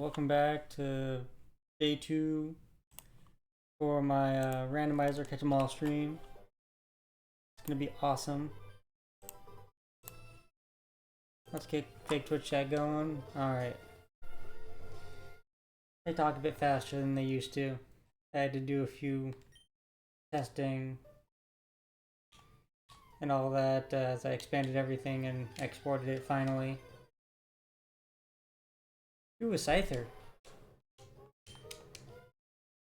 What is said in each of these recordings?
welcome back to day 2 for my randomizer catch 'em all stream. It's gonna be awesome. Let's get fake Twitch chat going. Alright. They talk a bit faster than they used to. I had to do a few testing and all that as I expanded everything and exported it finally. Ooh, a Scyther.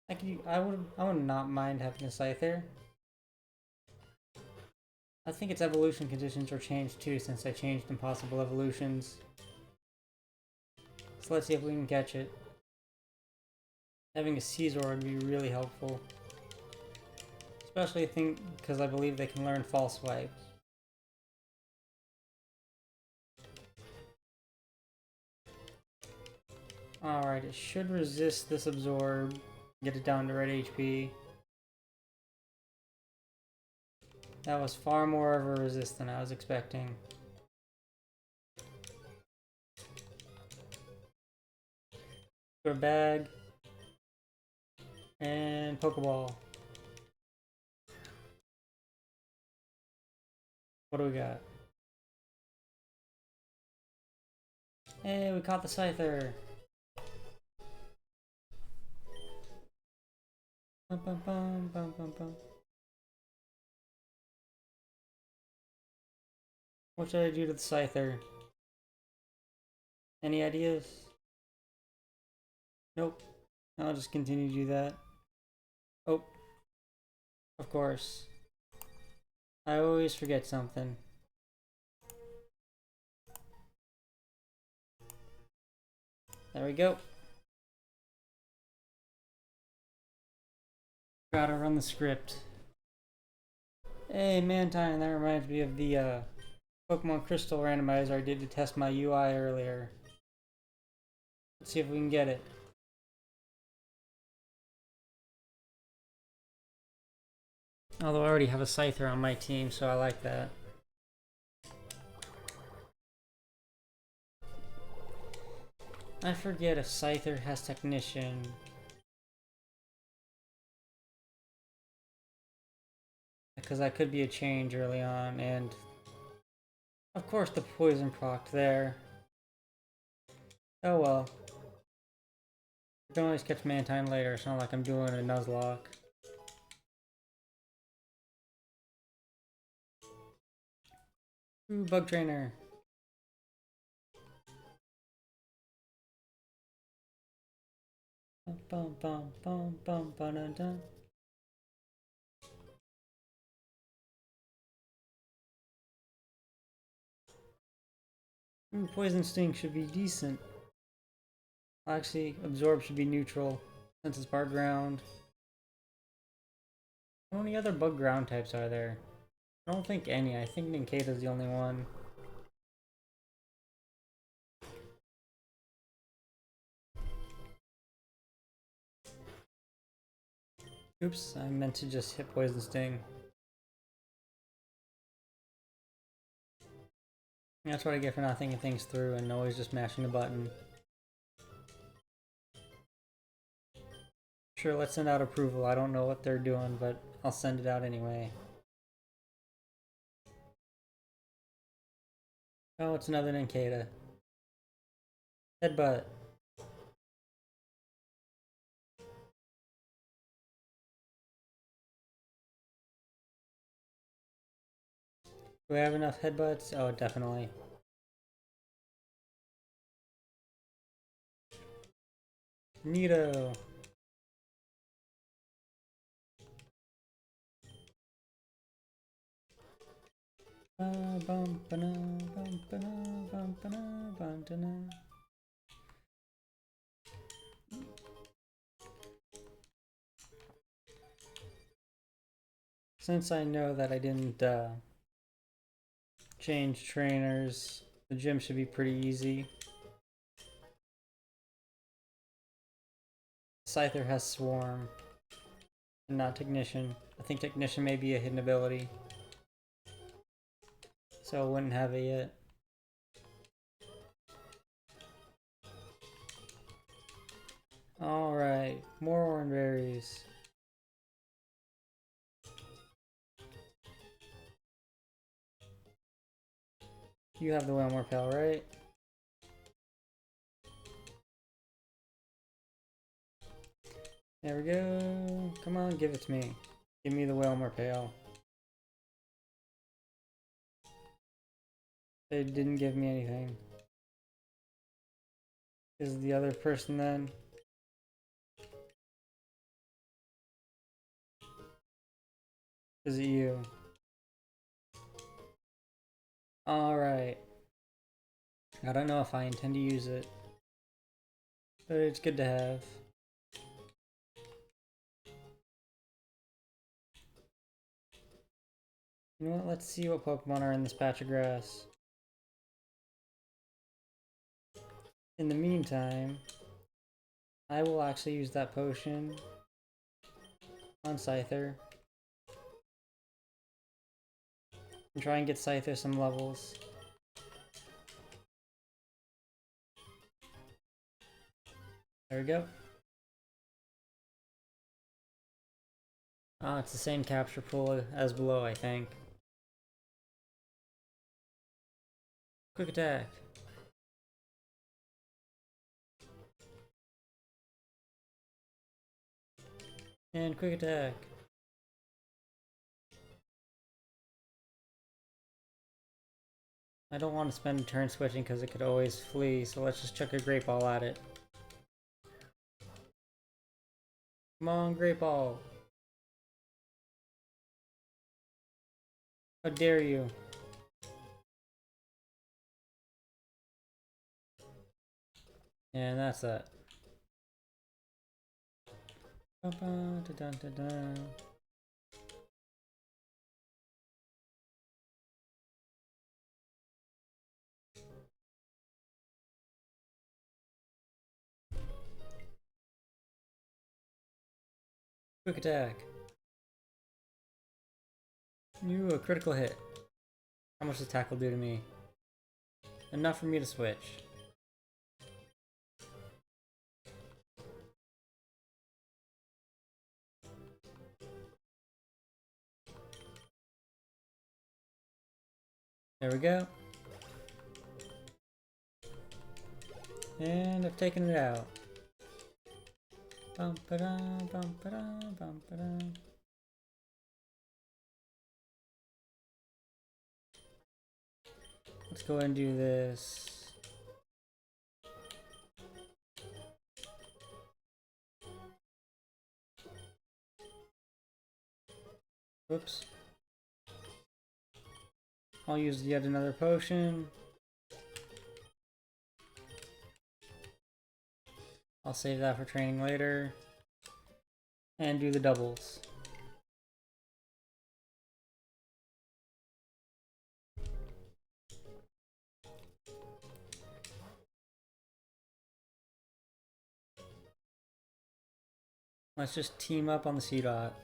I would not mind having a Scyther. I think its evolution conditions are changed too since I changed impossible evolutions. So let's see if we can catch it. Having a Caesar would be really helpful. Especially because I believe they can learn false swipe. Alright, it should resist this absorb. Get it down to red HP. That was far more of a resist than I was expecting. For a bag. And Pokeball. What do we got? Hey, we caught the Scyther! Bum, bum, bum, bum, bum, bum. What should I do to the Scyther? Any ideas? Nope. I'll just continue to do that. Oh. Of course. I always forget something. There we go. Gotta run the script. Hey, Mantine, that reminds me of the Pokemon Crystal randomizer I did to test my UI earlier. Let's see if we can get it. Although I already have a Scyther on my team, so I like that. I forget if Scyther has Technician. Because that could be a change early on, and of course the poison proc there. Oh well. I can always catch Mantine later, it's not like I'm doing a Nuzlocke. Ooh, Bug Trainer. Bum bum bum bum bum dun dun. Ooh, Poison Sting should be decent. Actually, Absorb should be neutral, since it's part ground. How many other bug ground types are there? I don't think any. I think Nincada's the only one. Oops, I meant to just hit Poison Sting. That's what I get for not thinking things through and always just mashing the button. Sure, let's send out approval. I don't know what they're doing, but I'll send it out anyway. Oh, it's another Nincada. Headbutt. Do I have enough headbutts? Oh, definitely. Neato. Since I know that I didn't change trainers, the gym should be pretty easy. Scyther has Swarm, and not Technician. I think Technician may be a hidden ability, so I wouldn't have it yet. Alright, more orange berries. You have the Whalmore Pail, right? There we go. Come on, give it to me. Give me the Whalmore Pail. They didn't give me anything. Is the other person then? Is it you? Alright. I don't know if I intend to use it, but it's good to have. You know what? Let's see what Pokemon are in this patch of grass. In the meantime, I will actually use that potion on Scyther and try and get Scyther some levels. There we go. Ah, it's the same capture pool as below, I think. Quick attack. And quick attack. I don't want to spend a turn switching because it could always flee, so let's just chuck a Great Ball at it. Come on, Great Ball. How dare you? And that's that. Quick attack. You a critical hit. How much does tackle do to me? Enough for me to switch. There we go. And I've taken it out. Bum ba da bum ba da bum ba da. Let's go ahead and do this. Whoops. I'll use yet another potion. I'll save that for training later. And do the doubles. Let's just team up on the C-Dot.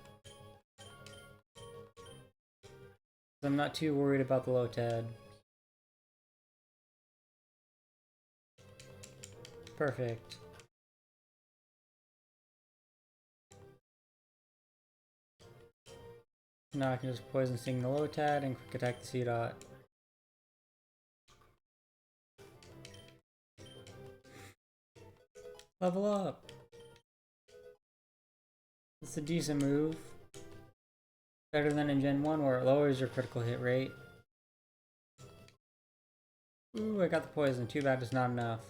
I'm not too worried about the Lotad. Perfect. Now I can just Poison Sting the Lotad and quick attack the C-Dot. Level up! It's a decent move. Better than in Gen 1 where it lowers your critical hit rate. Ooh, I got the poison. Too bad it's not enough.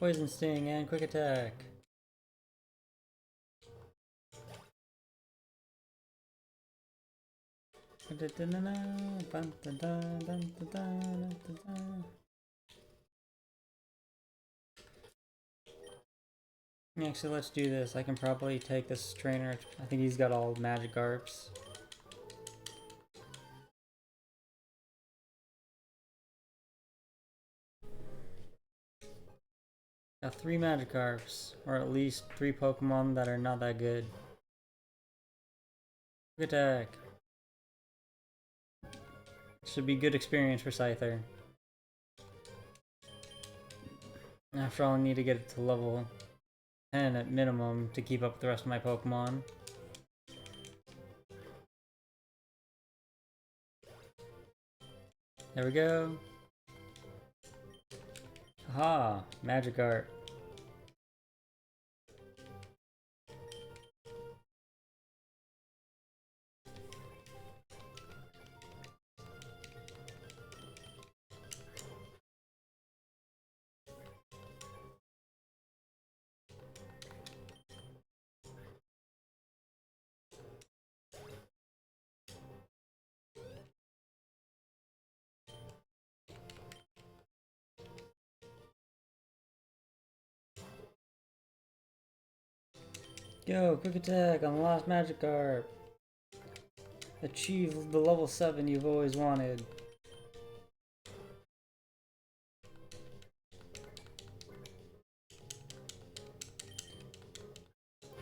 Poison Sting and quick attack. Actually, let's do this. I can probably take this trainer. I think he's got all magic Garps. Got 3 Magikarps, or at least 3 Pokemon that are not that good. Quick attack. Should be good experience for Scyther. After all, I need to get it to level 10 at minimum to keep up with the rest of my Pokemon. There we go. Aha! Magic Art. Go, quick attack on the last Magikarp. Achieve the level 7 you've always wanted.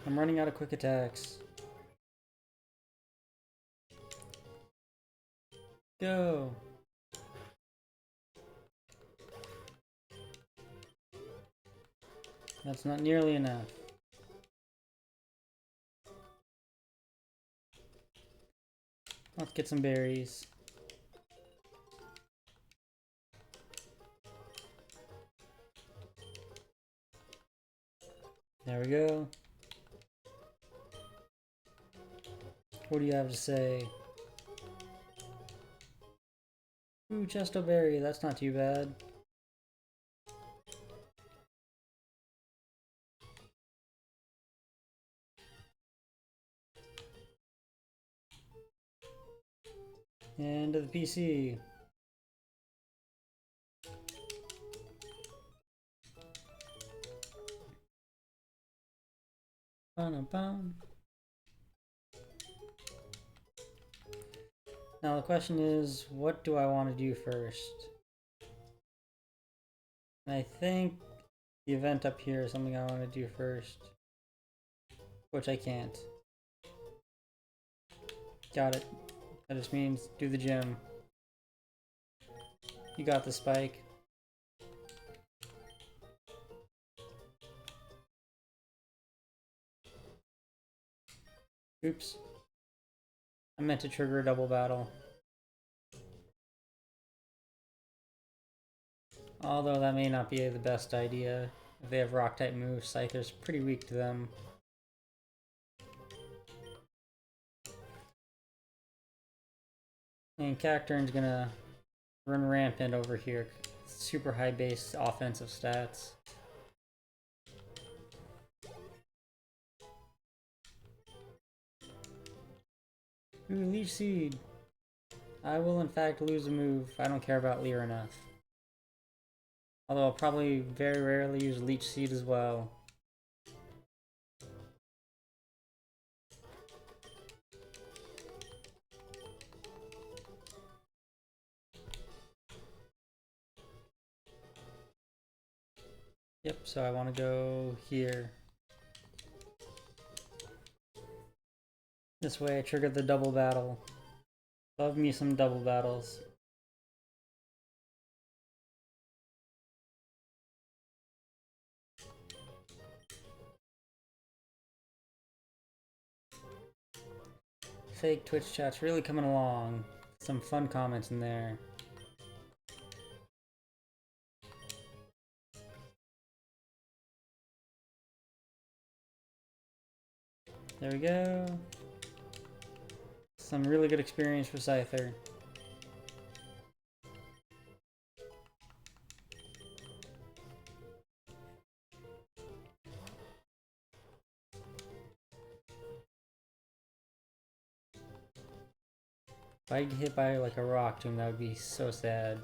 I'm running out of quick attacks. Go! That's not nearly enough. Let's get some berries. There we go. What do you have to say? Ooh, Chesto Berry, that's not too bad. And to the PC. Bum. Now the question is, what do I want to do first? I think the event up here is something I want to do first. Which I can't. Got it. That just means do the gym. You got the Spike. Oops. I meant to trigger a double battle. Although that may not be the best idea. If they have rock type moves, Scyther's pretty weak to them. And Cacturne's gonna run rampant over here. Super high base offensive stats. Ooh, Leech Seed. I will in fact lose a move. I don't care about Leer enough. Although I'll probably very rarely use Leech Seed as well. Yep, so I want to go here. This way I trigger the double battle. Love me some double battles. Fake Twitch chat's really coming along. Some fun comments in there. There we go. Some really good experience for Scyther. If I get hit by like a rock tomb, that would be so sad.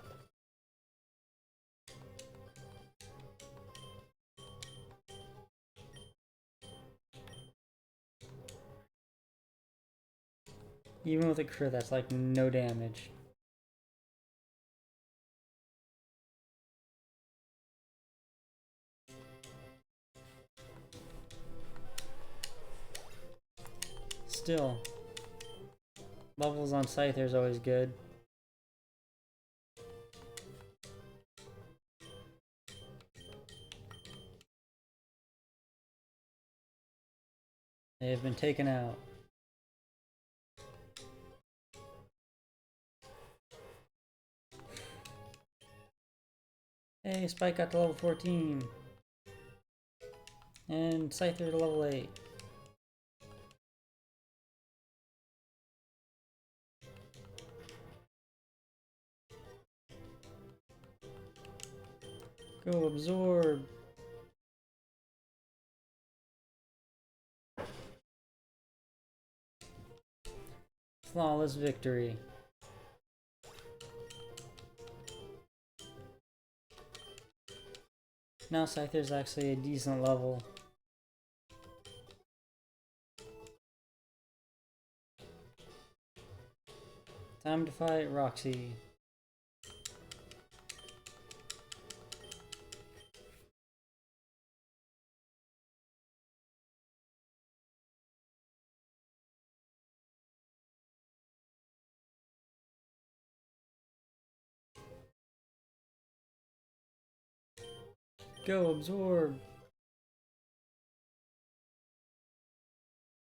Even with a crit, that's like no damage. Still, levels on Scyther is always good. They have been taken out. Hey, Spike got to level 14. And Scyther to level 8. Go absorb. Flawless victory. Now Scyther's actually a decent level. Time to fight Roxy. Go absorb.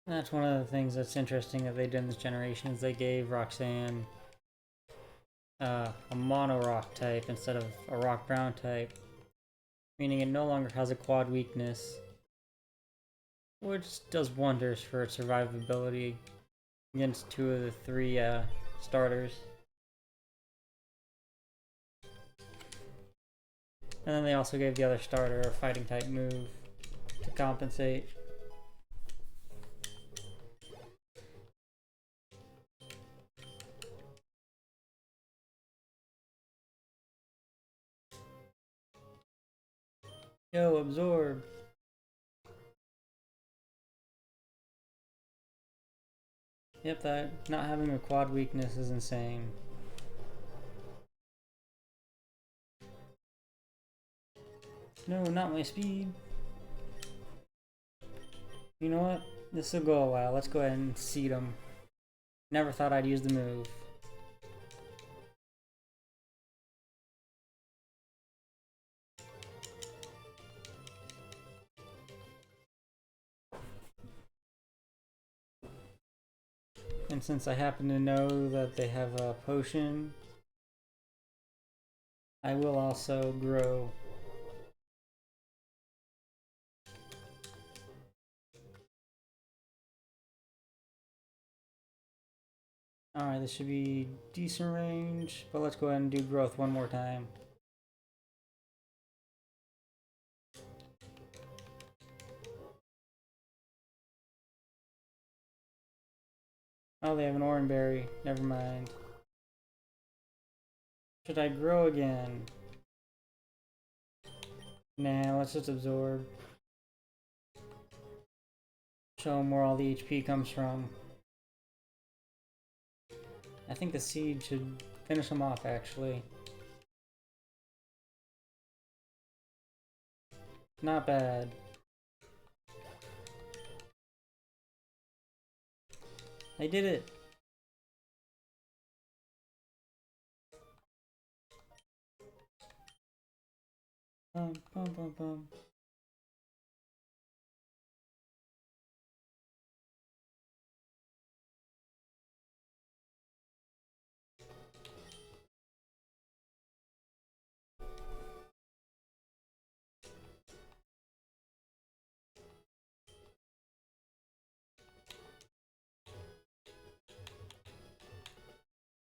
That's one of the things that's interesting that they did in this generation is they gave Roxanne a mono rock type instead of a rock brown type, meaning it no longer has a quad weakness, which does wonders for its survivability against 2 of the 3 starters. And then they also gave the other starter a fighting type move to compensate. Yo, absorb. Yep, that not having a quad weakness is insane. No, not my speed. You know what? This will go a while. Let's go ahead and seed them. Never thought I'd use the move. And since I happen to know that they have a potion, I will also grow. Alright, this should be decent range, but let's go ahead and do growth one more time. Oh, they have an orange berry. Never mind. Should I grow again? Nah, let's just absorb. Show them where all the HP comes from. I think the seed should finish them off, actually. Not bad. I did it! Bum, bum, bum, bum.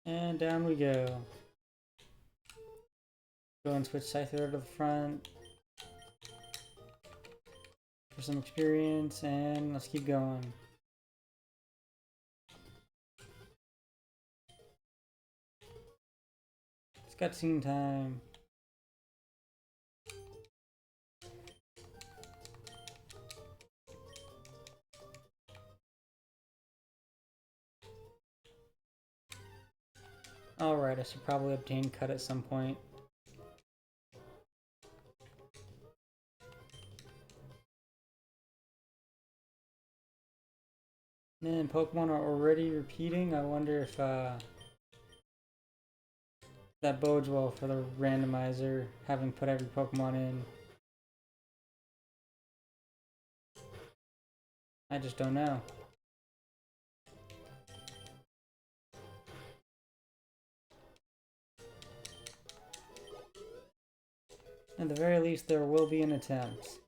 And down we go. Go and switch Scyther to the front for some experience, and let's keep going. It's cutscene time. Alright, I should probably obtain cut at some point. Man, Pokemon are already repeating. I wonder if that bodes well for the randomizer, having put every Pokemon in. I just don't know. At the very least, there will be an attempt.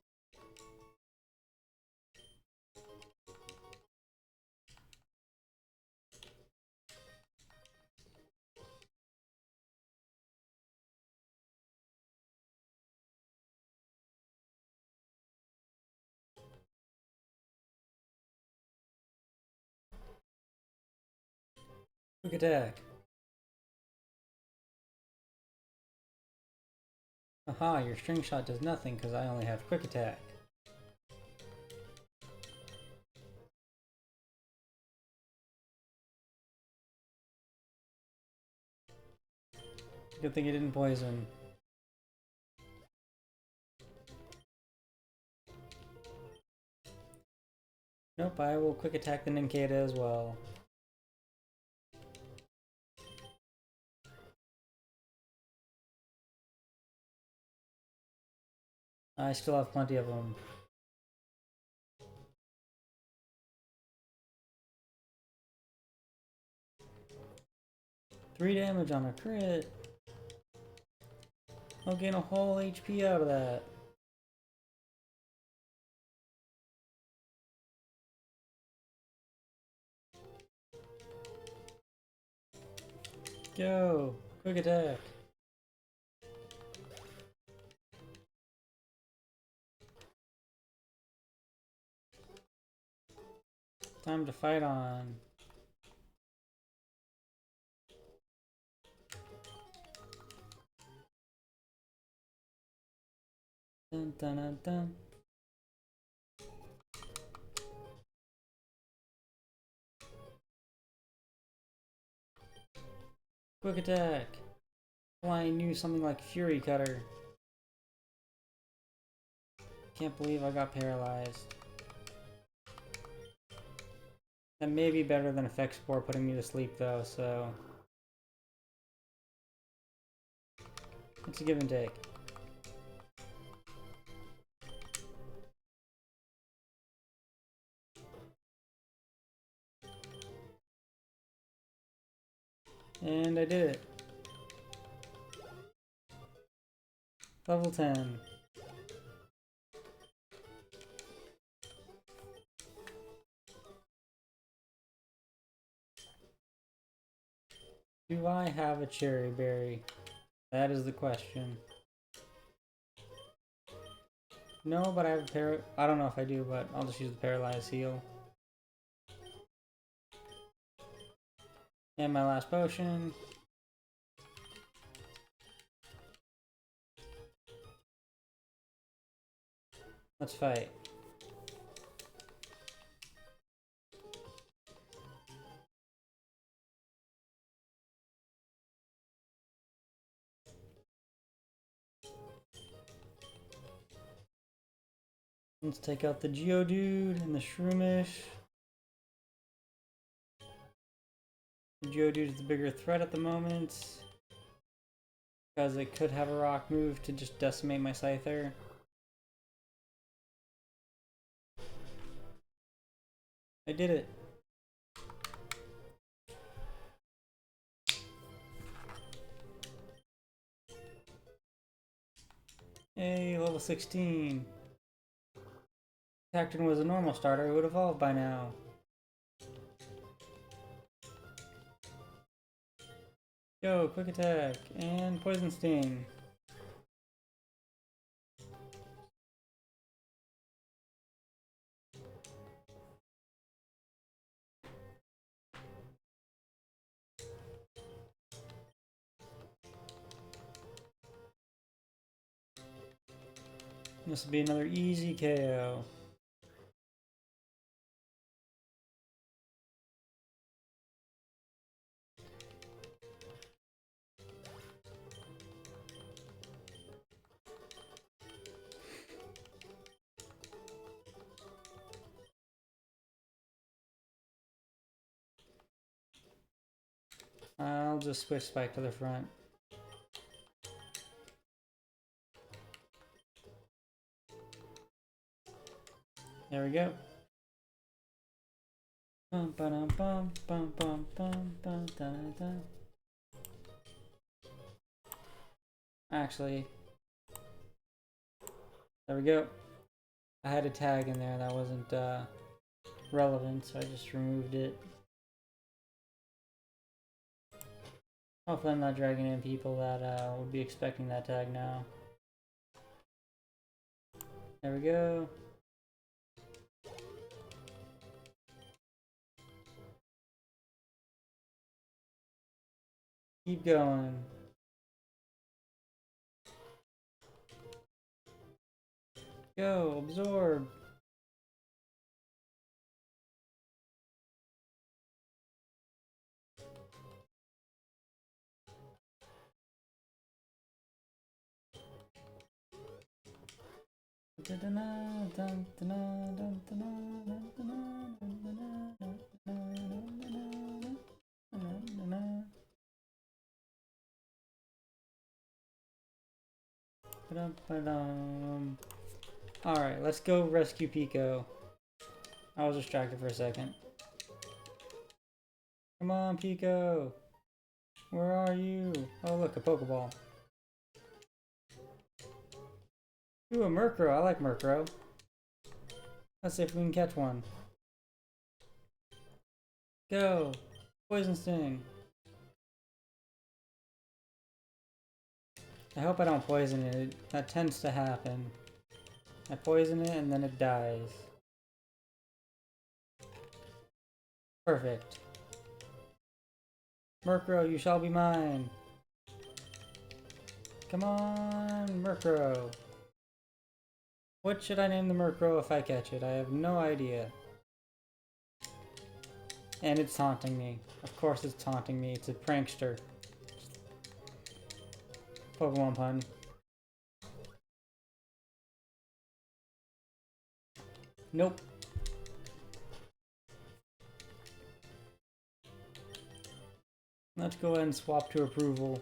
Quick attack. Aha, your string shot does nothing because I only have quick attack. Good thing it didn't poison. Nope, I will quick attack the Nincada as well. I still have plenty of them. Three damage on a crit. I'll gain a whole HP out of that. Go! Quick attack. Time to fight on. Dun dun dun dun. Quick attack. Well, I knew something like Fury Cutter. Can't believe I got paralyzed. That may be better than Effect Spore putting me to sleep though, so... It's a give and take. And I did it. Level 10. Do I have a cherry berry? That is the question. No, but I have a I don't know if I do, but I'll just use the Paralyze Heal. And my last potion. Let's fight. Let's take out the Geodude and the Shroomish. The Geodude is the bigger threat at the moment, because it could have a rock move to just decimate my Scyther. I did it. Hey, level 16. If Cacturne was a normal starter, it would evolve by now. Go, quick attack, and poison sting. This will be another easy KO. I'll just switch Spike to the front. There we go. Bum, ba-dum, bum, bum, bum, bum, bum, da, da. Actually, there we go. I had a tag in there that wasn't relevant, so I just removed it. Hopefully I'm not dragging in people that would be expecting that tag now. There we go. Keep going. Go, absorb. Alright, let's go rescue Pico. I was distracted for a second. Come on, Pico! Where are you? Oh, look, a Pokeball. Ooh, a Murkrow. I like Murkrow. Let's see if we can catch one. Go! Poison Sting. I hope I don't poison it. That tends to happen. I poison it and then it dies. Perfect. Murkrow, you shall be mine. Come on, Murkrow. What should I name the Murkrow if I catch it? I have no idea. And it's taunting me. Of course it's taunting me. It's a prankster. Pokemon pun. Nope. Let's go ahead and swap to approval.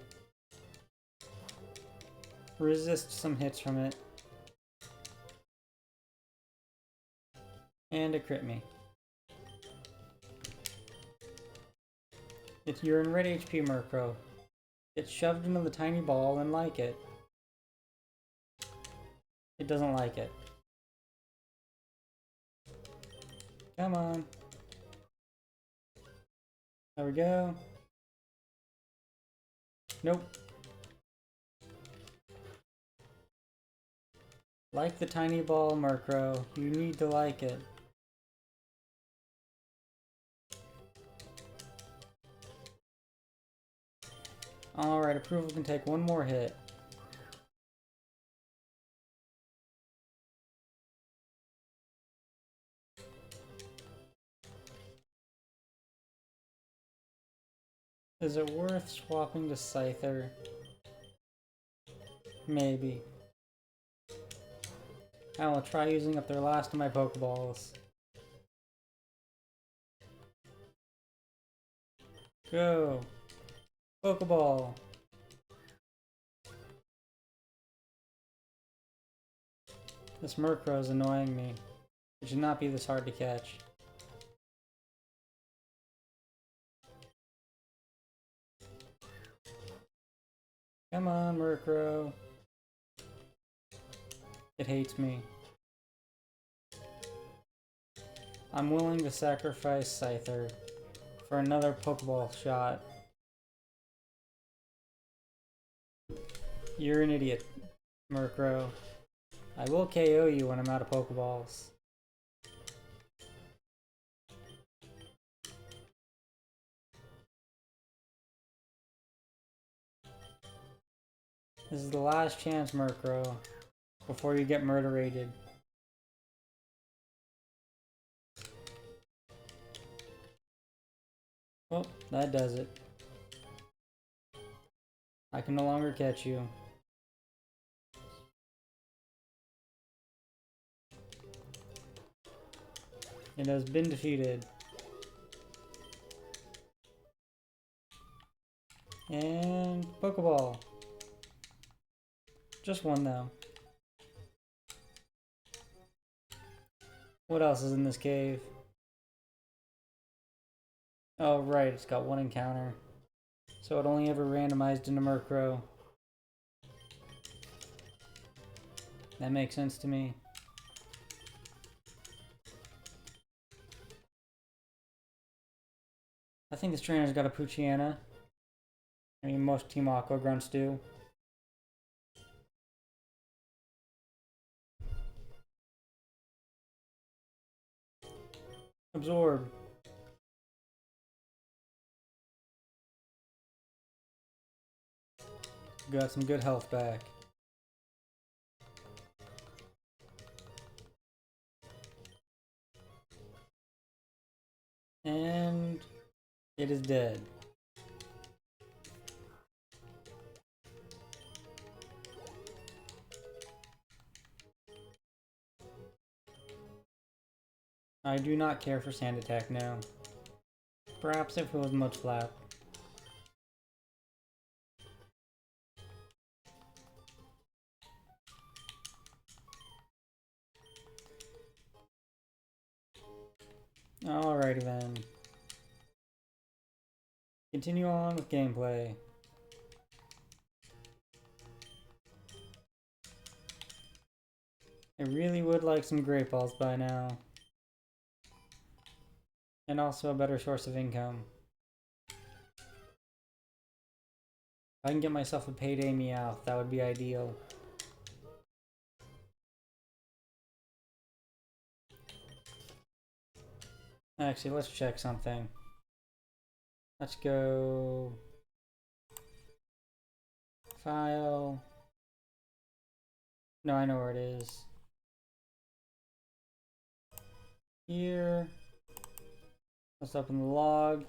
Resist some hits from it. And it crit me. You're in red HP, Murkrow. Get shoved into the tiny ball and like it. It doesn't like it. Come on. There we go. Nope. Like the tiny ball, Murkrow. You need to like it. Alright, approval can take one more hit. Is it worth swapping to Scyther? Maybe. I will try using up their last of my Pokeballs. Go! Pokeball! This Murkrow is annoying me. It should not be this hard to catch. Come on, Murkrow. It hates me. I'm willing to sacrifice Scyther for another Pokeball shot. You're an idiot, Murkrow. I will KO you when I'm out of Pokeballs. This is the last chance, Murkrow, before you get murderated. Well, that does it. I can no longer catch you. It has been defeated. And Pokeball. Just one though. What else is in this cave? Oh, right, it's got one encounter. So it only ever randomized into Murkrow. That makes sense to me. I think this trainer's got a Poochyena. I mean, most Team Aqua grunts do. Absorb. Got some good health back. And it is dead. I do not care for Sand Attack now. Perhaps if it was Mud Flap. Alrighty then. Continue on with gameplay. I really would like some Great Balls by now. And also a better source of income. If I can get myself a payday Meowth, that would be ideal. Actually, let's check something. Let's go... File... No, I know where it is. Here. Let's open the log.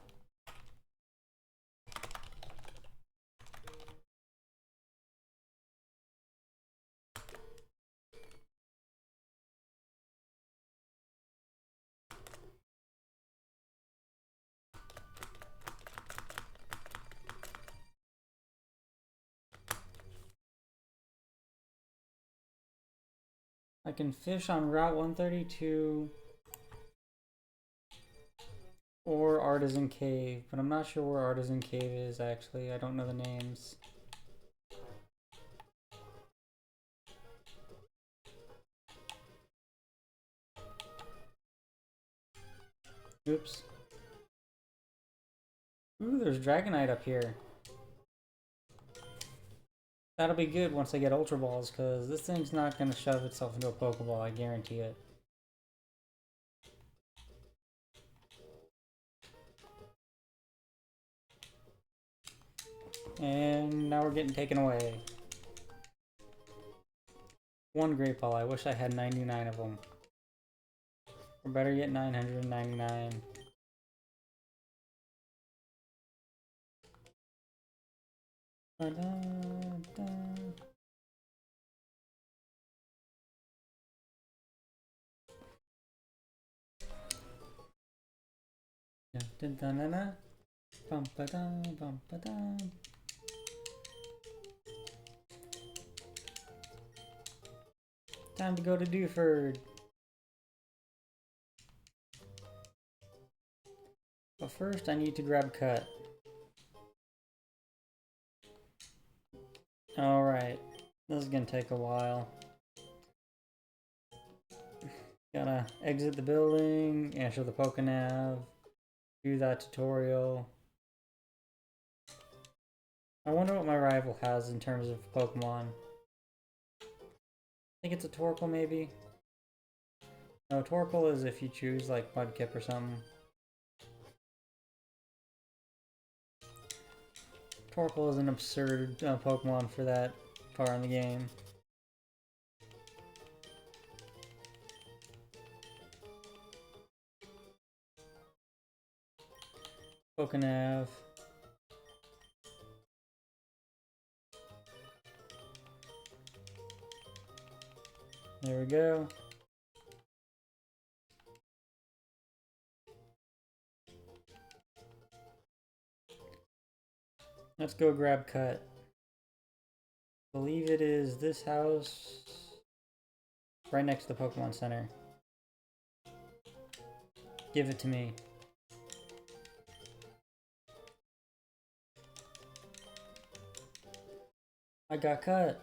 I can fish on Route 132 or Artisan Cave, but I'm not sure where Artisan Cave is actually. I don't know the names. Oops. Ooh, there's Dragonite up here. That'll be good once I get Ultra Balls, because this thing's not going to shove itself into a Pokeball, I guarantee it. And now we're getting taken away. One Great Ball, I wish I had 99 of them. Or better yet, 999. Da-da-da. Da-da-da-da-da. Bum-ba-dum, bum-ba-dum. Time to go to Dewford. But first I need to grab Cut. Alright, this is gonna take a while. Gotta exit the building, answer the Pokénav, do that tutorial. I wonder what my rival has in terms of Pokemon. I think it's a Torkoal maybe? No, Torkoal is if you choose like Mudkip or something. Torkoal is an absurd Pokemon for that far in the game. Pokénav. There we go. Let's go grab Cut. I believe it is this house right next to the Pokemon Center. Give it to me. I got cut.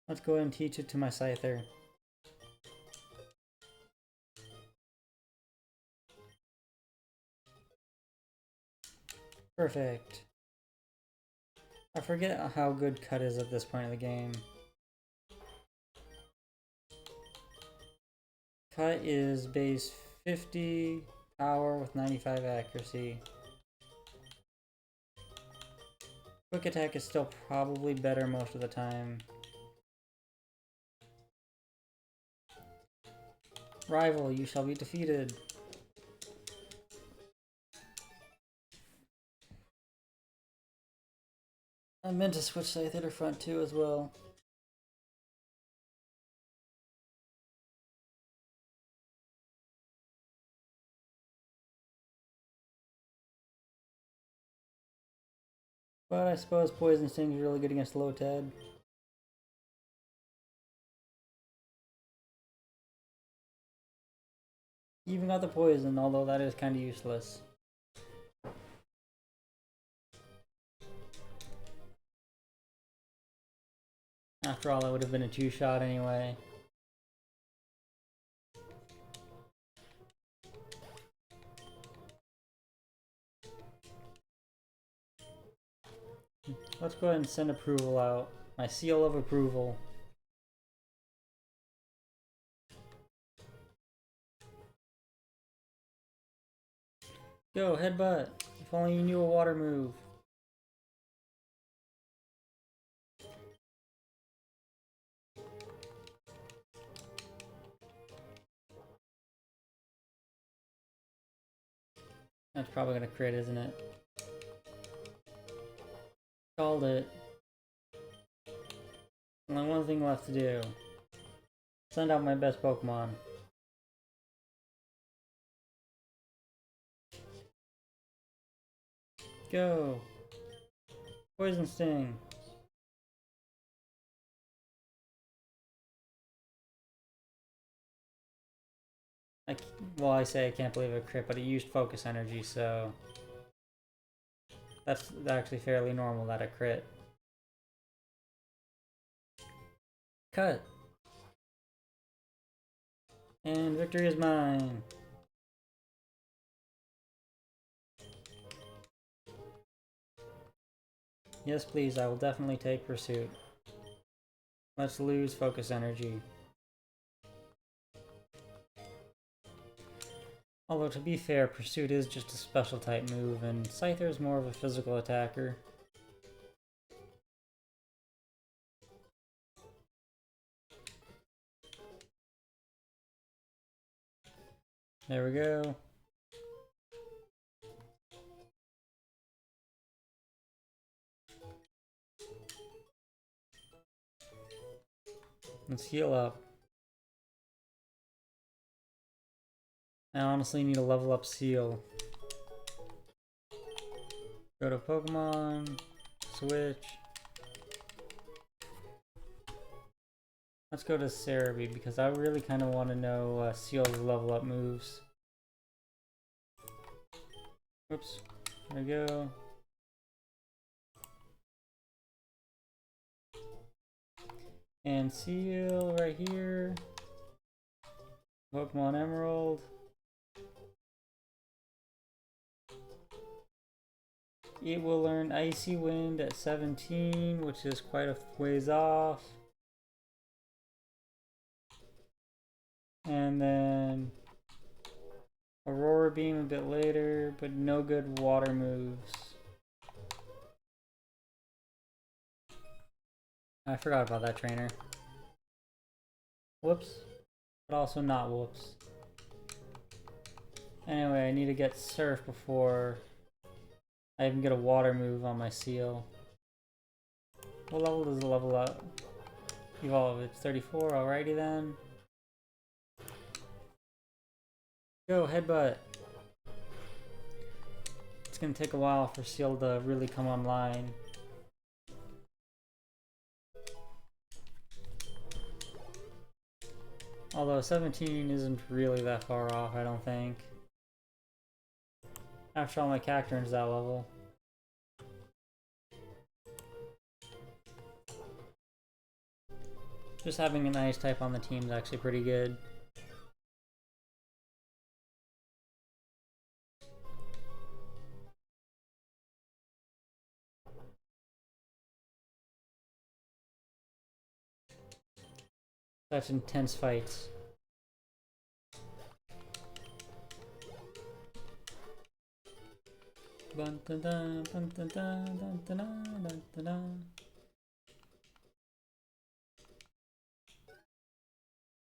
Let's go ahead and teach it to my Scyther. Perfect. I forget how good cut is at this point in the game. Cut is base 50 power with 95 accuracy. Quick attack is still probably better most of the time. Rival, you shall be defeated. I meant to switch Scyther to front 2 as well. But I suppose Poison Sting is really good against low Ted. Even got the poison, although that is kind of useless. After all, it would have been a 2-shot anyway. Let's go ahead and send approval out. My seal of approval. Go, headbutt. If only you knew a water move. That's probably gonna crit, isn't it? Called it. Only one thing left to do. Send out my best Pokemon. Go! Poison Sting! Well, I say I can't believe it crit, but it used focus energy, so that's actually fairly normal that it crit. Cut! And victory is mine! Yes, please, I will definitely take Pursuit. Let's lose focus energy. Although, to be fair, Pursuit is just a special type move, and Scyther is more of a physical attacker. There we go. Let's heal up. I honestly need a level up Seal. Go to Pokemon, switch. Let's go to Cerebi because I really kind of want to know Seal's level up moves. Oops, there we go. And Seal right here. Pokemon Emerald. It will learn Icy Wind at 17, which is quite a ways off. And then Aurora Beam a bit later, but no good water moves. I forgot about that trainer. Whoops. But also not whoops. Anyway, I need to get Surf before I even get a water move on my Seal. What level does it level up? Evolve, it's 34, alrighty then. Go, Headbutt. It's gonna take a while for Seal to really come online. Although 17 isn't really that far off, I don't think. After all, my Cacturne's that level. Just having an ice type on the team is actually pretty good. Such intense fights.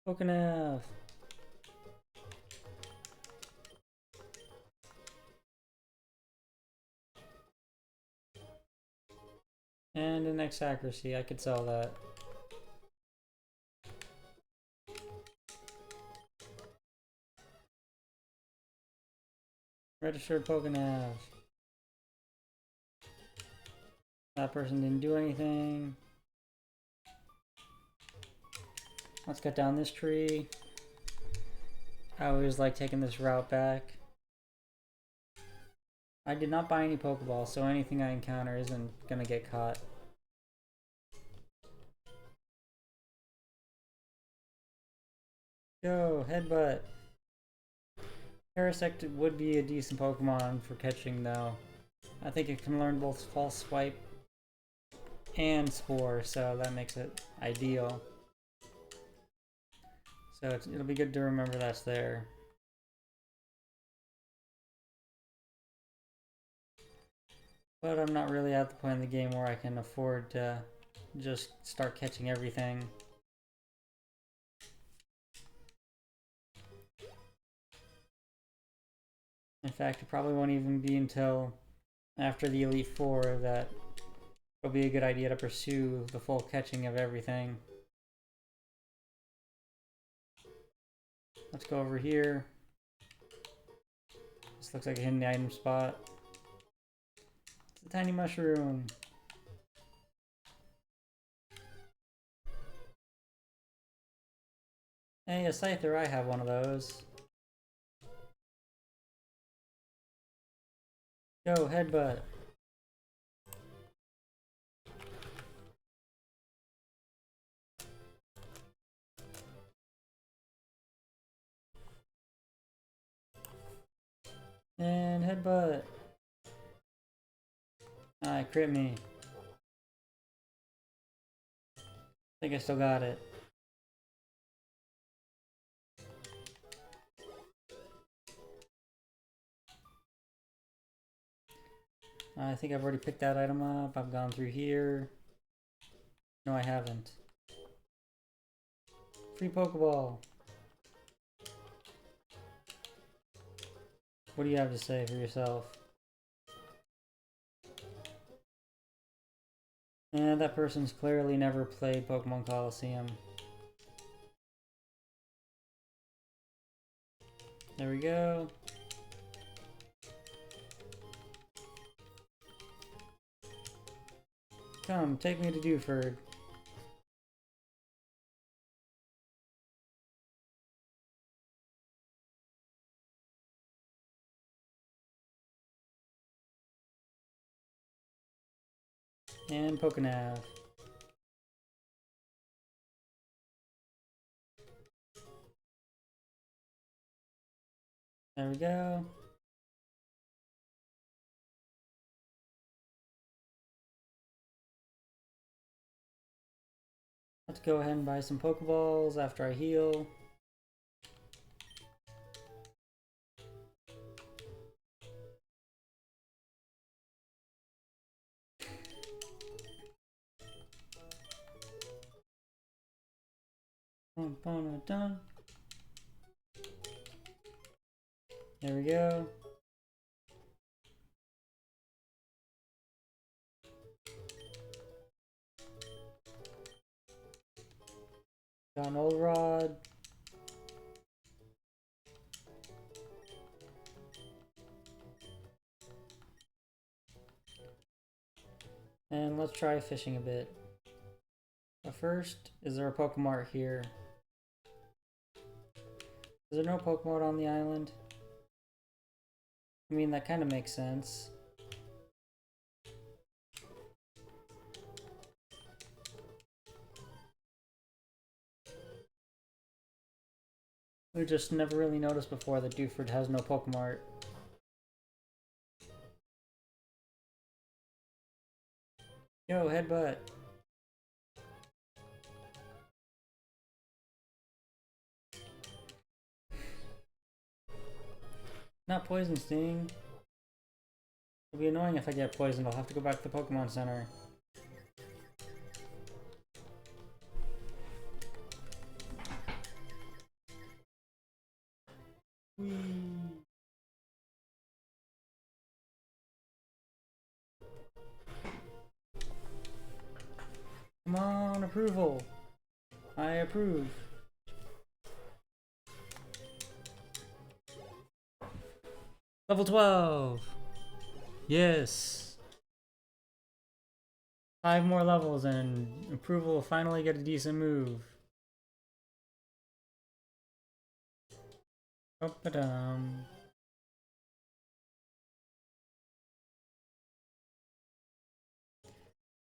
Pokenav. And an X accuracy, I could sell that. Registered Pokenav. That person didn't do anything. Let's cut down this tree. I always like taking this route back. I did not buy any Pokeballs, so anything I encounter isn't gonna get caught. Go, Headbutt. Parasect would be a decent Pokemon for catching though. I think it can learn both False Swipe and Spore, so that makes it ideal. So it'll be good to remember that's there. But I'm not really at the point in the game where I can afford to just start catching everything. In fact, it probably won't even be until after the Elite Four that it'll be a good idea to pursue the full catching of everything. Let's go over here. This looks like a hidden item spot. It's a tiny mushroom. Hey, a Scyther, I have one of those. Go, Headbutt. And Headbutt. Ah, it crit me. I think I still got it. I think I've already picked that item up. I've gone through here. No, I haven't. Free Pokeball. What do you have to say for yourself? And that person's clearly never played Pokemon Coliseum. There we go. Come, take me to Dewford. And Pokenav. There we go. Let's go ahead and buy some Pokeballs after I heal. Done. There we go. Got an old rod. And let's try fishing a bit. But first, is there a Pokemart here? Is there no Pokemon on the island? I mean, that kind of makes sense. We just never really noticed before that Dewford has no Pokemon. Yo, headbutt. Not Poison Sting. It'll be annoying if I get poisoned. I'll have to go back to the Pokemon Center. Whee. Come on, approval. I approve. Level 12. Yes. 5 more levels and approval will finally get a decent move. Ba-dum.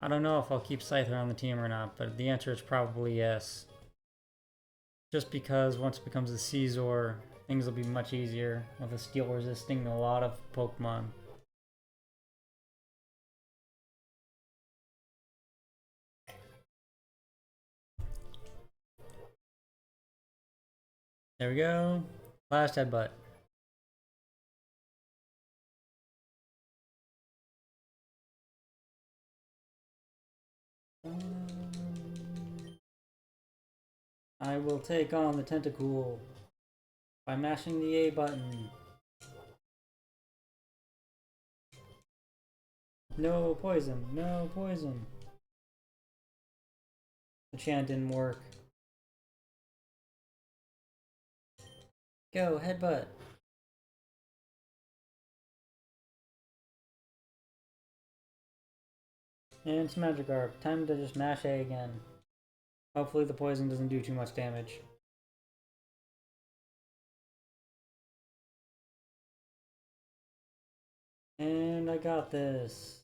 I don't know if I'll keep Scyther on the team or not, but the answer is probably yes. Just because once it becomes a Caesar, things will be much easier with a steel resisting a lot of Pokemon. There we go. Last headbutt. I will take on the Tentacool by mashing the A button. No poison, no poison. The chant didn't work. Go, headbutt. And it's Magikarp. Time to just mash A again. Hopefully the poison doesn't do too much damage. And I got this.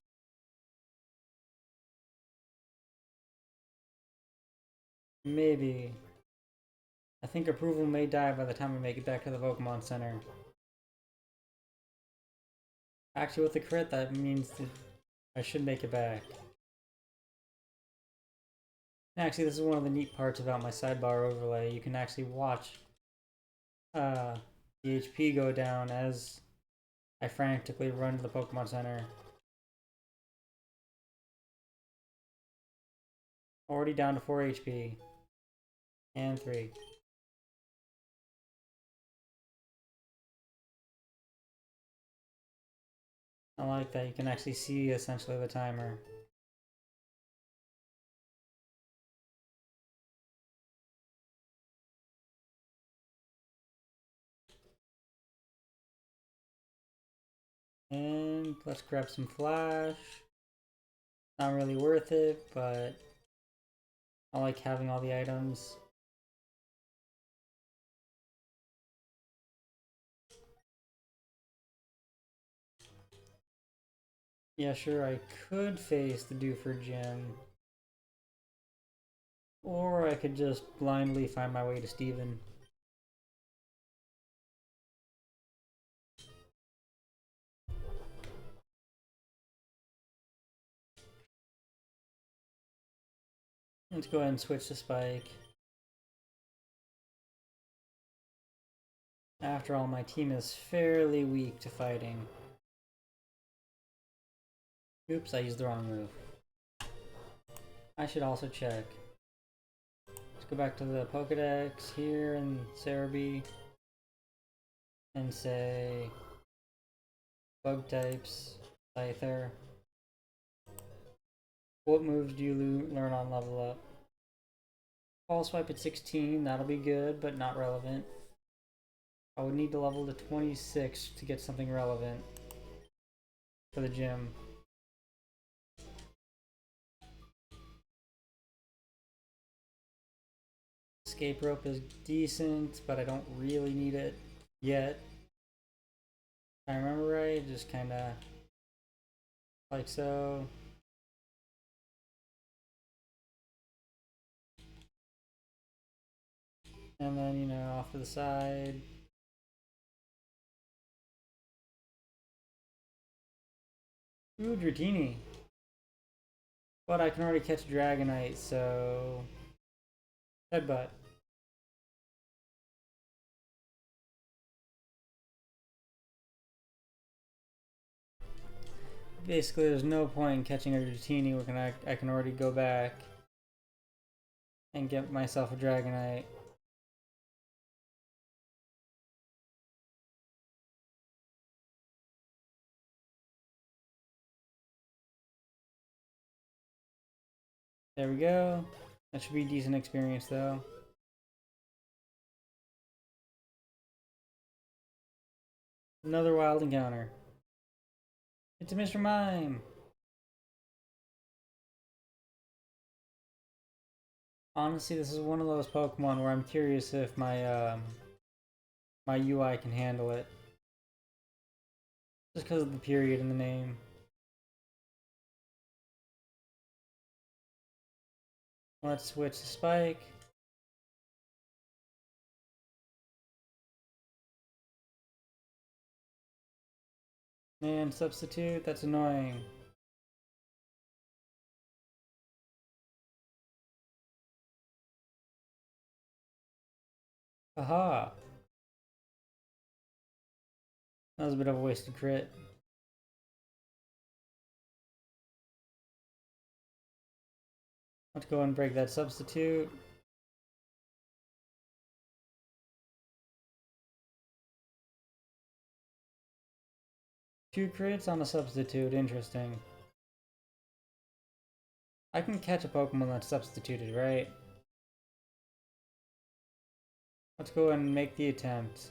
Maybe. I think approval may die by the time we make it back to the Pokemon Center. Actually, with the crit, that means that I should make it back. Actually, this is one of the neat parts about my sidebar overlay. You can actually watch the HP go down as I frantically run to the Pokemon Center. Already down to 4 HP. And 3. I like that. You can actually see essentially the timer. And let's grab some flash. Not really worth it, but I like having all the items. Yeah, sure, I could face the Dewford Gym. Or I could just blindly find my way to Steven. Let's go ahead and switch to Spike. After all, my team is fairly weak to fighting. Oops, I used the wrong move. I should also check. Let's go back to the Pokedex here in Cerebi and say bug types, Scyther. What moves do you learn on level up? Ball Swipe at 16, that'll be good, but not relevant. I would need to level to 26 to get something relevant for the gym. Escape rope is decent, but I don't really need it yet. If I remember right, just kind of like so. And then, you know, off to the side. Ooh, Dratini. But I can already catch Dragonite, so... Headbutt. Basically, there's no point in catching a Dratini when I can already go back and get myself a Dragonite. There we go. That should be a decent experience, though. Another wild encounter. It's a Mr. Mime! Honestly, this is one of those Pokemon where I'm curious if my UI can handle it. Just because of the period in the name. Let's switch to Spike. Man, substitute, that's annoying. Aha! That was a bit of a wasted crit. Let's go and break that substitute. Two crits on a substitute, interesting. I can catch a Pokemon that's substituted, right? Let's go and make the attempt.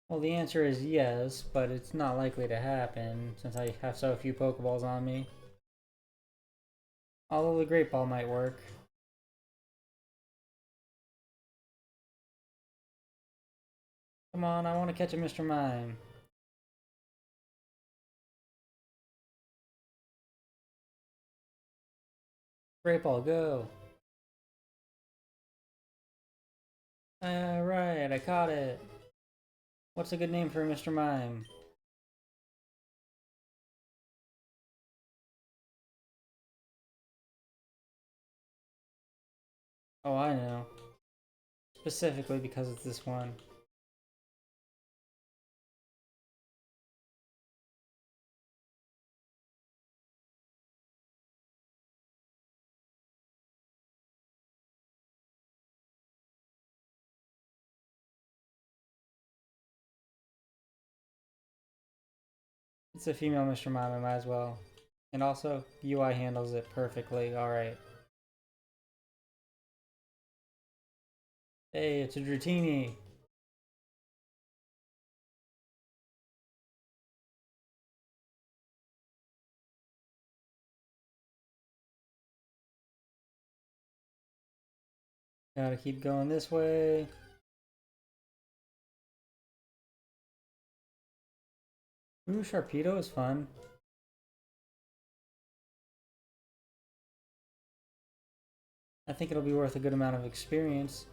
Well, the answer is yes, but it's not likely to happen since I have so few Pokeballs on me. Although the Great Ball might work. Come on, I want to catch a Mr. Mime. Great Ball, go! Alright, I caught it. What's a good name for Mr. Mime? Oh, I know. Specifically because it's this one. It's a female Mr. Mime, I might as well. And also, UI handles it perfectly, alright. Hey, it's a Dratini! Gotta keep going this way. Ooh, Sharpedo is fun. I think it'll be worth a good amount of experience.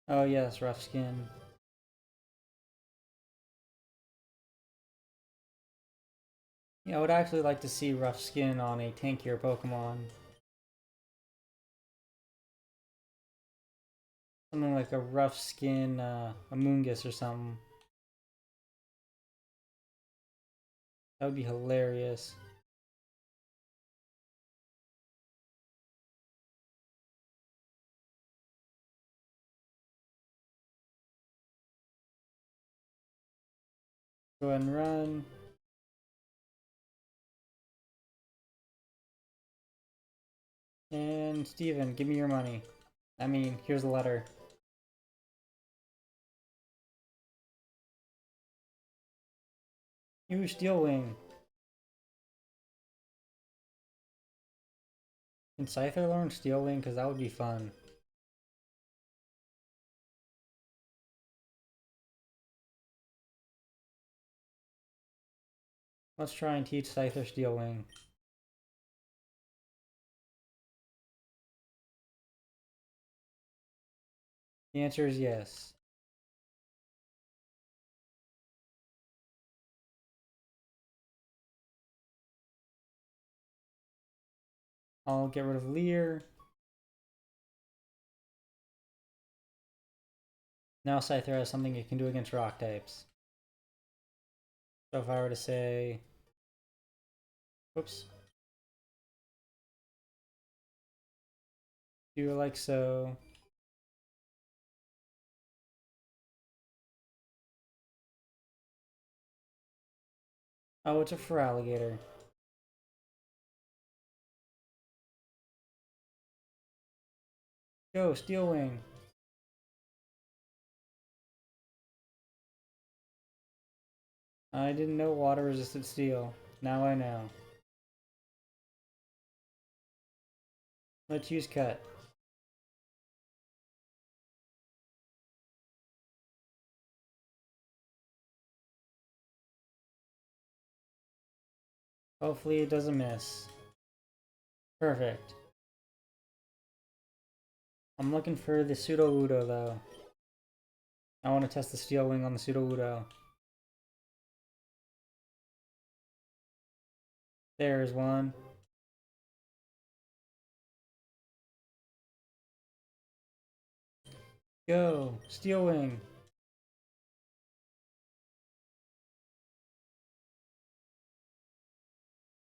Oh yes, rough skin. Yeah, I would actually like to see rough skin on a tankier Pokemon. Something like a rough skin, Amoonguss or something. That would be hilarious. Go ahead and run. And Steven, give me your money. I mean, here's a letter. Ooh, Steel Wing. Can Scyther learn Steel Wing? Because that would be fun. Let's try and teach Scyther Steel Wing. The answer is yes. I'll get rid of Leer. Now Scyther has something it can do against rock types. So if I were to say... Whoops. Do it like so. Oh, it's a Feraligatr. Go, Steel Wing. I didn't know water resisted steel. Now I know. Let's use Cut. Hopefully it doesn't miss. Perfect. I'm looking for the Pseudo-Wudo though. I want to test the Steel Wing on the Pseudo-Wudo. There's one. Go! Steel Wing!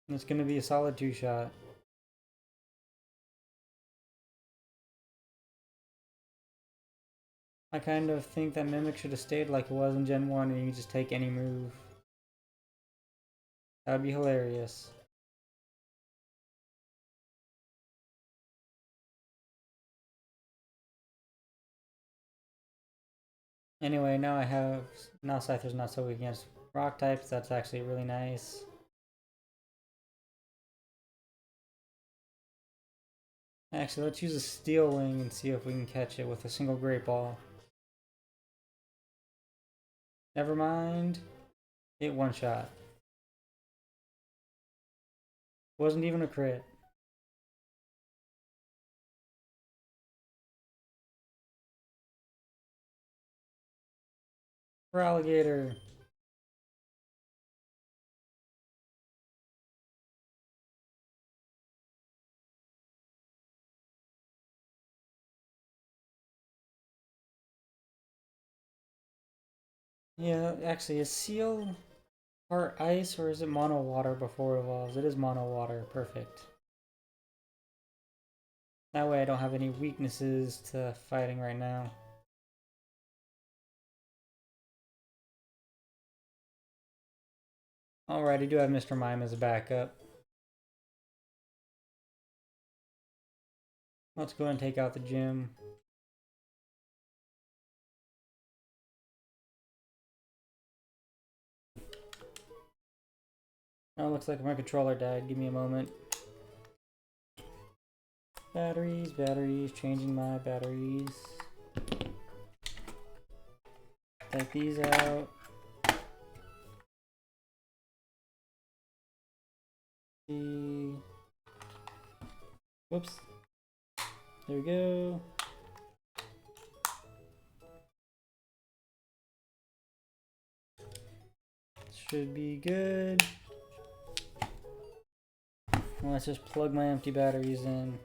It's gonna be a solid 2-shot. I kind of think that Mimic should have stayed like it was in Gen 1 and you just take any move. That would be hilarious. Anyway, now Scyther's not so weak against rock types. That's actually really nice. Actually, let's use a Steel Wing and see if we can catch it with a single Great Ball. Never mind. It one-shot. Wasn't even a crit. Feraligatr. Yeah, actually, is Seal part ice or is it mono water before it evolves? It is mono water. Perfect. That way I don't have any weaknesses to fighting right now. Alright, I do have Mr. Mime as a backup. Let's go and take out the gym. Oh, looks like my controller died. Give me a moment. Batteries, batteries, changing my batteries. Take these out. Whoops. There we go. Should be good. Let's just plug my empty batteries in.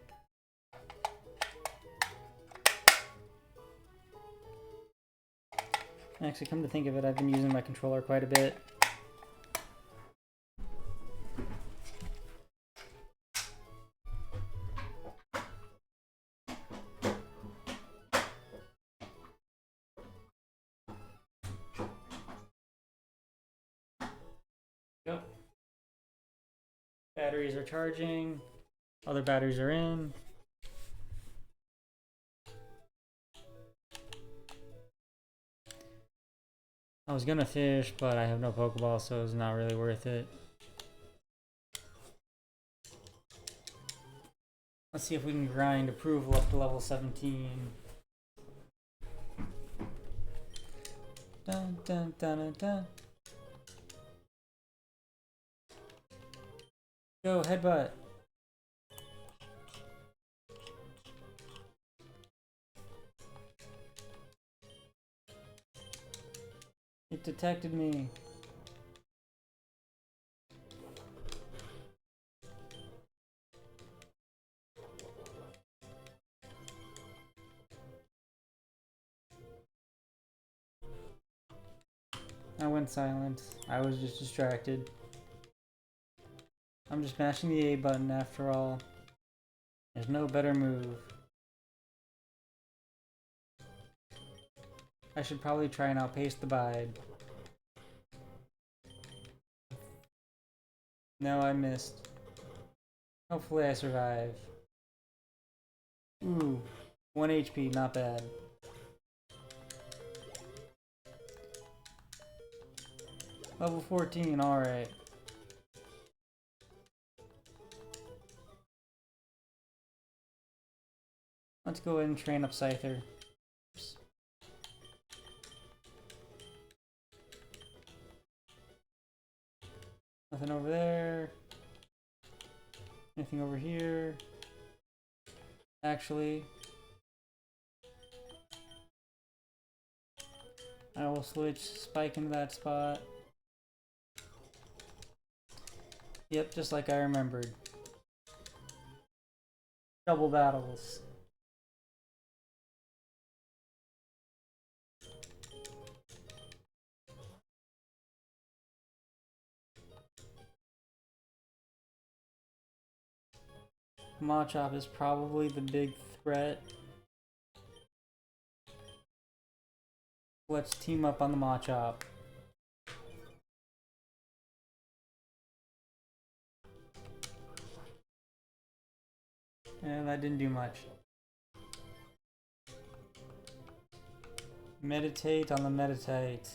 Actually, come to think of it, I've been using my controller quite a bit. Yep. Batteries are charging. Other batteries are in. I was gonna fish, but I have no Pokeball, so it's not really worth it. Let's see if we can grind approval up to level 17. Dun dun dun dun dun. Go, headbutt. It detected me. I went silent. I was just distracted. I'm just mashing the A button after all. There's no better move. I should probably try and outpace the bide. No, I missed. Hopefully I survive. Ooh, 1 HP, not bad. Level 14, alright. Let's go ahead and train up Scyther. Oops. Nothing over there. Anything over here? Actually, I will switch Spike into that spot. Yep, just like I remembered. Double battles. Machop is probably the big threat. Let's team up on the Machop. And that didn't do much. Meditate on the meditate.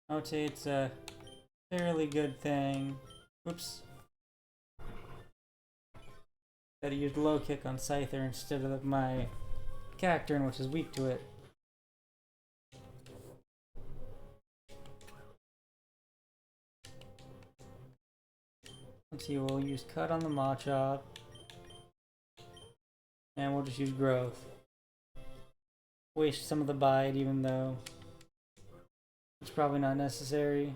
Rotate's a fairly good thing. Oops. Gotta use low kick on Scyther instead of my Cacturn, which is weak to it. Let's see, we'll use Cut on the Machop. And we'll just use Growth. Waste some of the bite, even though it's probably not necessary.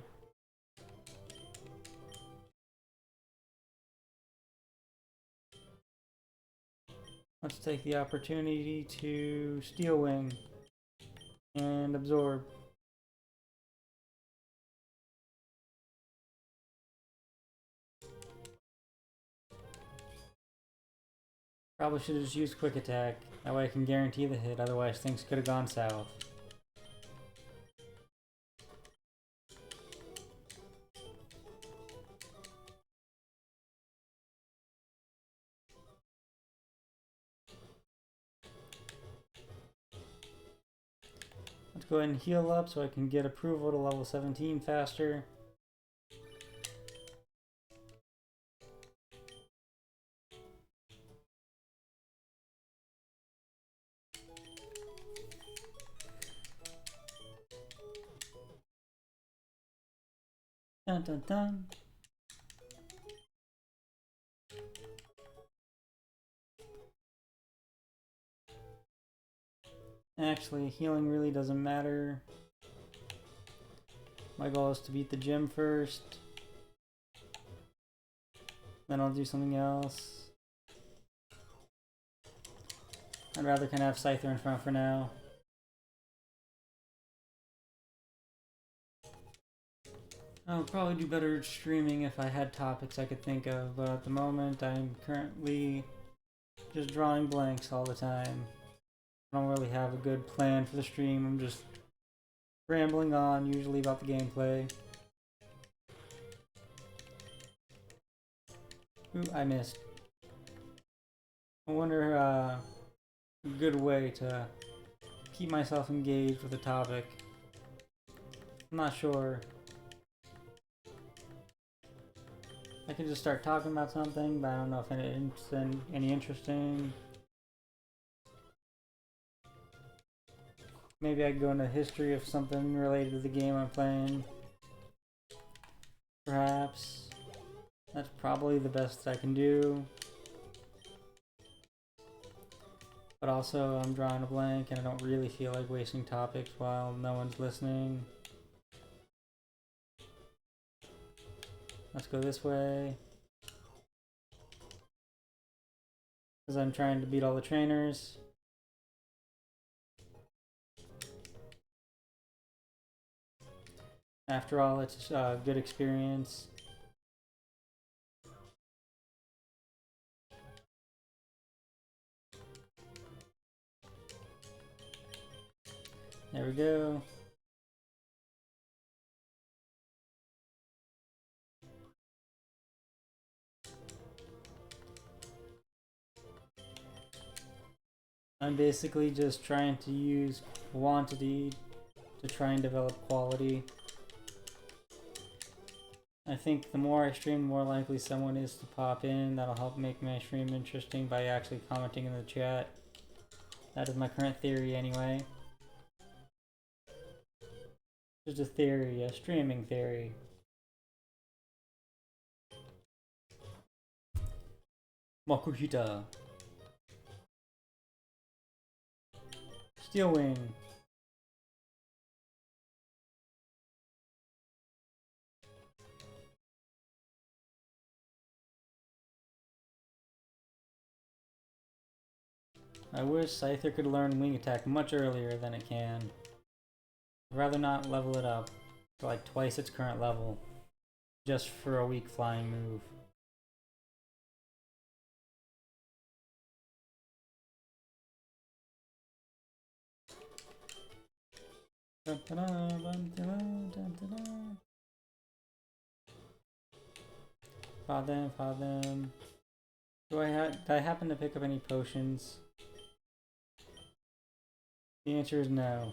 Let's take the opportunity to Steel Wing and Absorb. Probably should have just used Quick Attack. That way I can guarantee the hit, otherwise things could have gone south. Let's go ahead and heal up so I can get approval to level 17 faster. Dun dun dun. Actually, healing really doesn't matter. My goal is to beat the gym first. Then I'll do something else. I'd rather kind of have Scyther in front for now. I'll probably do better at streaming if I had topics I could think of, but at the moment I'm currently just drawing blanks all the time. I don't really have a good plan for the stream, I'm just rambling on, usually about the gameplay. Ooh, I missed. I wonder a good way to keep myself engaged with the topic. I'm not sure. I could just start talking about something, but I don't know if it's any interesting. Maybe I could go into history of something related to the game I'm playing. Perhaps. That's probably the best I can do. But also, I'm drawing a blank and I don't really feel like wasting topics while no one's listening. Let's go this way. Because I'm trying to beat all the trainers. After all, it's a good experience. There we go. I'm basically just trying to use quantity to try and develop quality. I think the more I stream, the more likely someone is to pop in. That'll help make my stream interesting by actually commenting in the chat. That is my current theory anyway. Just a theory, a streaming theory. Makuhita. Steel Wing. I wish Scyther could learn Wing Attack much earlier than it can. I'd rather not level it up to like twice its current level, just for a weak flying move. Fought them. Did I happen to pick up any potions? The answer is no.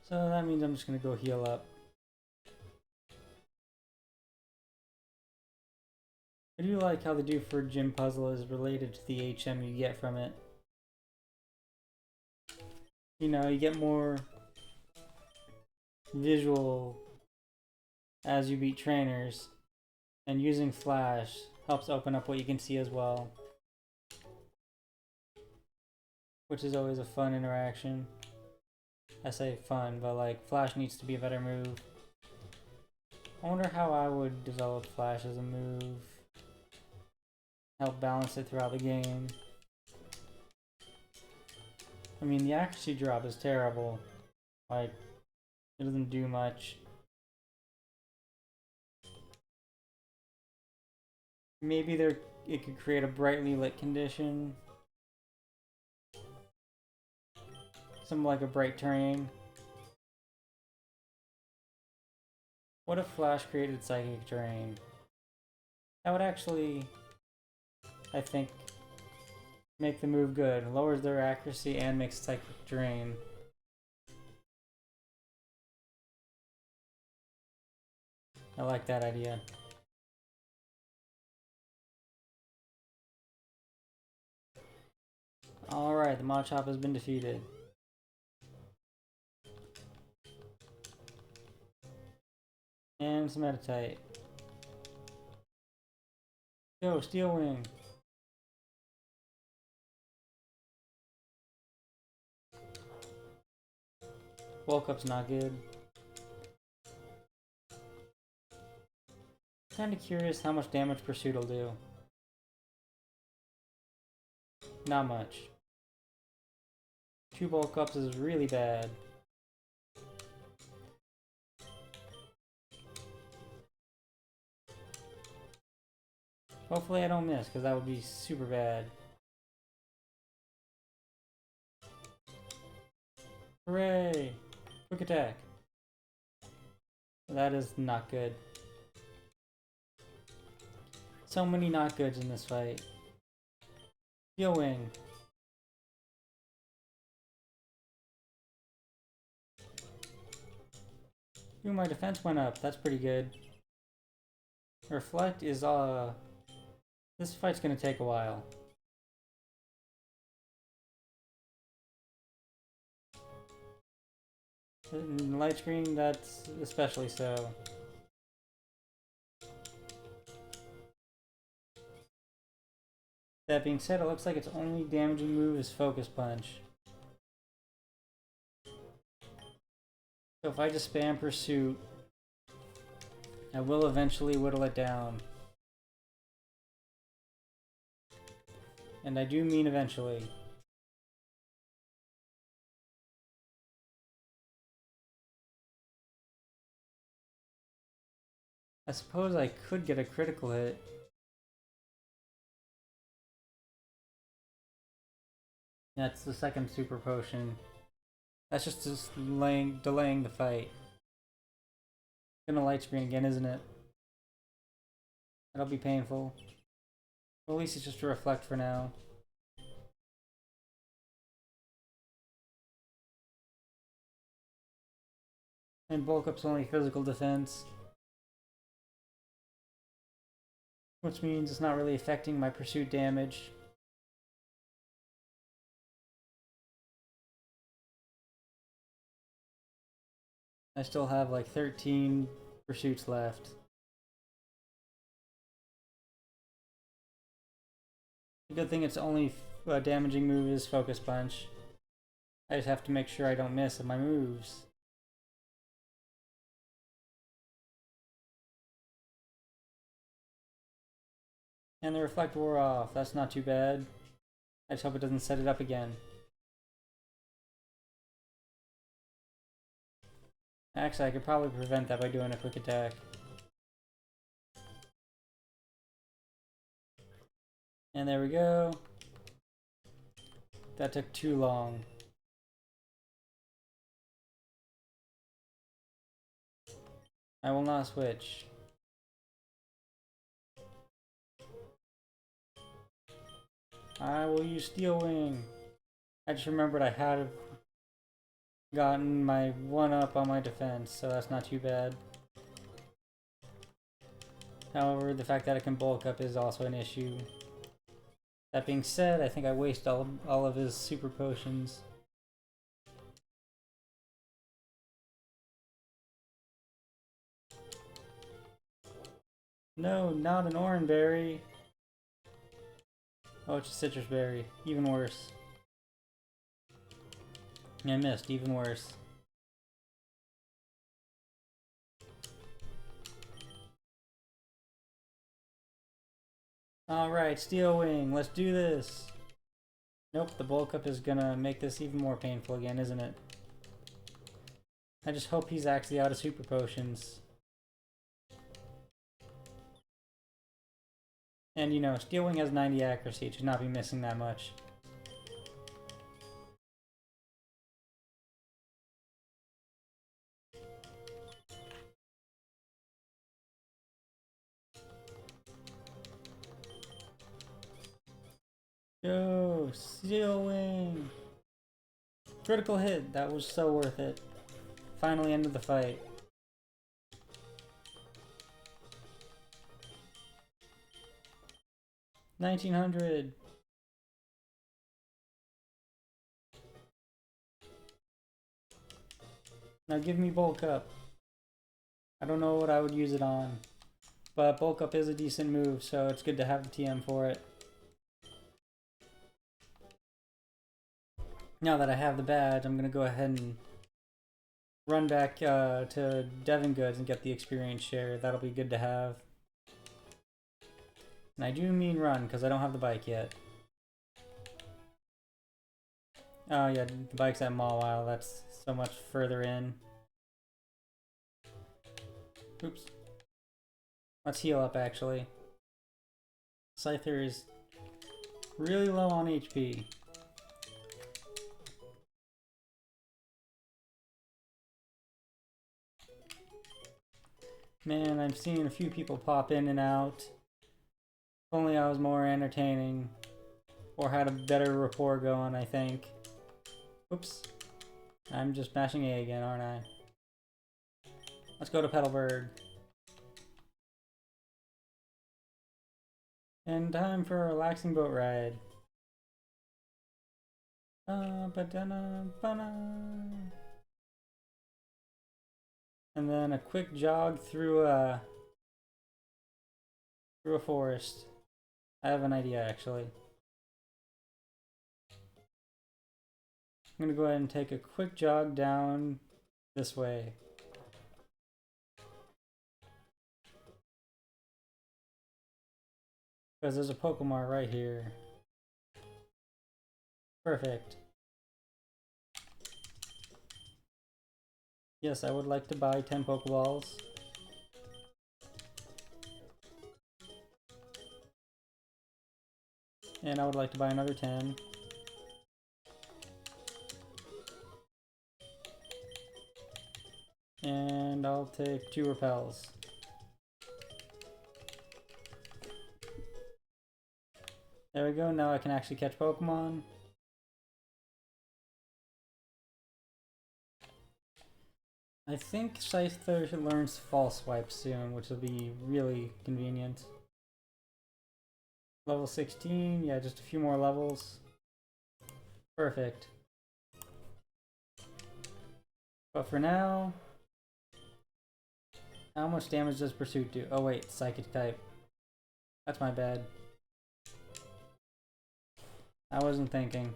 So that means I'm just gonna go heal up. I do like how the Do for Gym puzzle is related to the HM you get from it. You know, you get more visual as you beat trainers, and using Flash helps open up what you can see as well, which is always a fun interaction. I say fun, but like Flash needs to be a better move. I wonder how I would develop Flash as a move, help balance it throughout the game. I mean, the accuracy drop is terrible. Like, it doesn't do much. Maybe it could create a brightly lit condition. Something like a bright terrain. What if Flash created psychic terrain? That would actually, I think, make the move good. Lowers their accuracy and makes psychic terrain. I like that idea. Alright, the Machop has been defeated. And some Meditite. Go, Steel Wing. Bulk Up's not good. Kinda curious how much damage Pursuit will do. Not much. 2 Bulk Ups is really bad. Hopefully I don't miss, because that would be super bad. Hooray! Quick attack. That is not good. So many not goods in this fight. Steel Wing. Ooh, my defense went up. That's pretty good. Reflect is, this fight's gonna take a while. Light screen, that's especially so. That being said, it looks like its only damaging move is Focus Punch. So if I just spam Pursuit, I will eventually whittle it down. And I do mean eventually. I suppose I could get a critical hit. That's the second super potion. That's just delaying the fight. Gonna light screen again, isn't it? That'll be painful. Well, at least it's just a reflect for now. And bulk up's only physical defense. Which means it's not really affecting my pursuit damage. I still have like 13 pursuits left. The good thing its only damaging move is Focus Punch. I just have to make sure I don't miss my moves. And the reflect wore off. That's not too bad. I just hope it doesn't set it up again. Actually, I could probably prevent that by doing a quick attack. And there we go. That took too long. I will not switch. I will use Steel Wing. I just remembered I had gotten my 1-up on my defense, so that's not too bad. However, the fact that it can bulk up is also an issue. That being said, I think I waste all of his super potions. No, not an orange berry. Oh, it's a citrus berry. Even worse. I missed. Even worse. Alright, Steel Wing. Let's do this. Nope, the bulk up is gonna make this even more painful again, isn't it? I just hope he's actually out of super potions. And you know, Steel Wing has 90 accuracy, it should not be missing that much. Go! Steel Wing! Critical hit! That was so worth it. Finally ended the fight. $1900. Now give me bulk up. I don't know what I would use it on, but bulk up is a decent move, so it's good to have the TM for it. Now that I have the badge, I'm gonna go ahead and run back to Devon Goods and get the experience share. That'll be good to have. And I do mean run, because I don't have the bike yet. Oh yeah, the bike's at Mawile. That's so much further in. Oops. Let's heal up, actually. Scyther is really low on HP. Man, I'm seeing a few people pop in and out. If only I was more entertaining. Or had a better rapport going, I think. Oops. I'm just mashing A again, aren't I? Let's go to Petalburg. And time for a relaxing boat ride. And then a quick jog through a forest. I have an idea actually. I'm gonna go ahead and take a quick jog down this way. Because there's a Pokemon right here. Perfect. Yes, I would like to buy 10 Pokeballs. And I would like to buy another 10. And I'll take 2 repels. There we go, now I can actually catch Pokemon. I think Scyther learns False Swipe soon, which will be really convenient. Level 16, yeah, just a few more levels. Perfect. But for now, how much damage does Pursuit do? Oh wait, Psychic type. That's my bad. I wasn't thinking.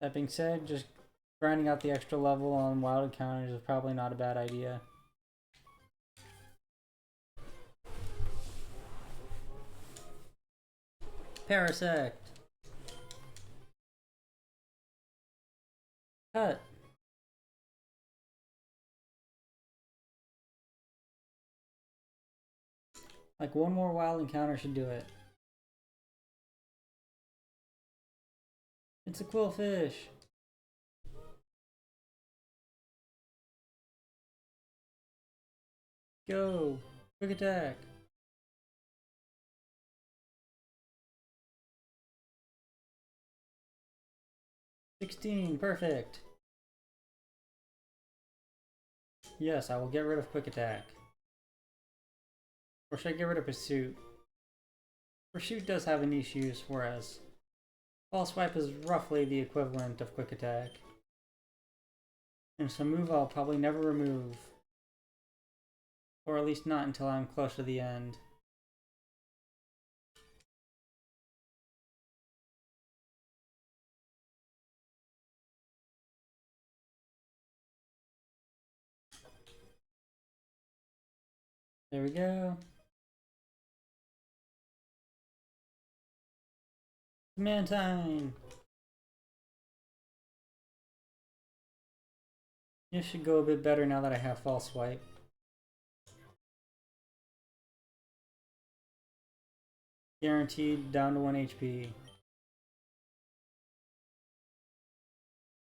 That being said, just grinding out the extra level on wild encounters is probably not a bad idea. Parasect! Cut! Like one more wild encounter should do it. It's a quillfish! Go! Quick attack! $16, perfect! Yes, I will get rid of quick attack. Or should I get rid of Pursuit? Pursuit does have a niche use, whereas False Swipe is roughly the equivalent of quick attack. And it's a move I'll probably never remove. Or at least not until I'm close to the end. There we go. Mantine! This should go a bit better now that I have False Swipe. Guaranteed down to 1 HP.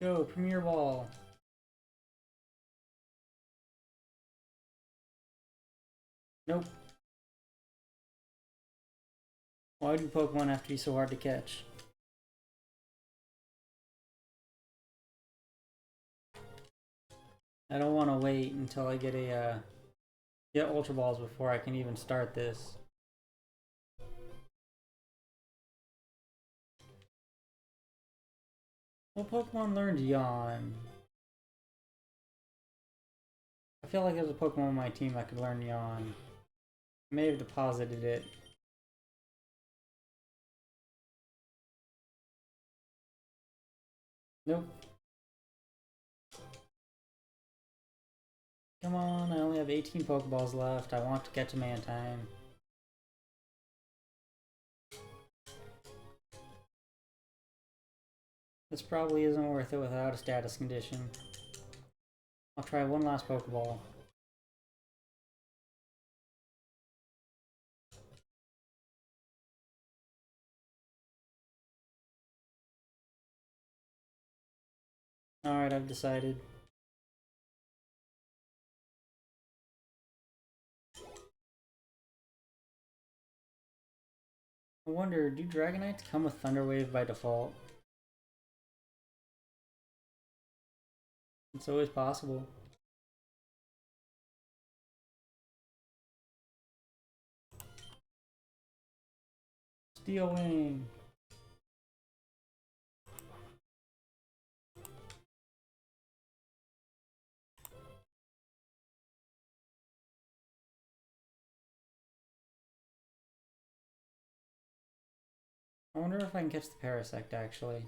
Go, Premier Ball! Nope. Why do Pokemon have to be so hard to catch? I don't want to wait until I get get Ultra Balls before I can even start this. What Pokemon learned Yawn? I feel like there's a Pokemon on my team that could learn Yawn. I may have deposited it. Nope. Come on, I only have 18 Pokeballs left. I want to get to Mantine. This probably isn't worth it without a status condition. I'll try one last Pokeball. Alright, I've decided. I wonder, do Dragonites come with Thunder Wave by default? It's always possible. Steel wing. I wonder if I can catch the Parasect actually.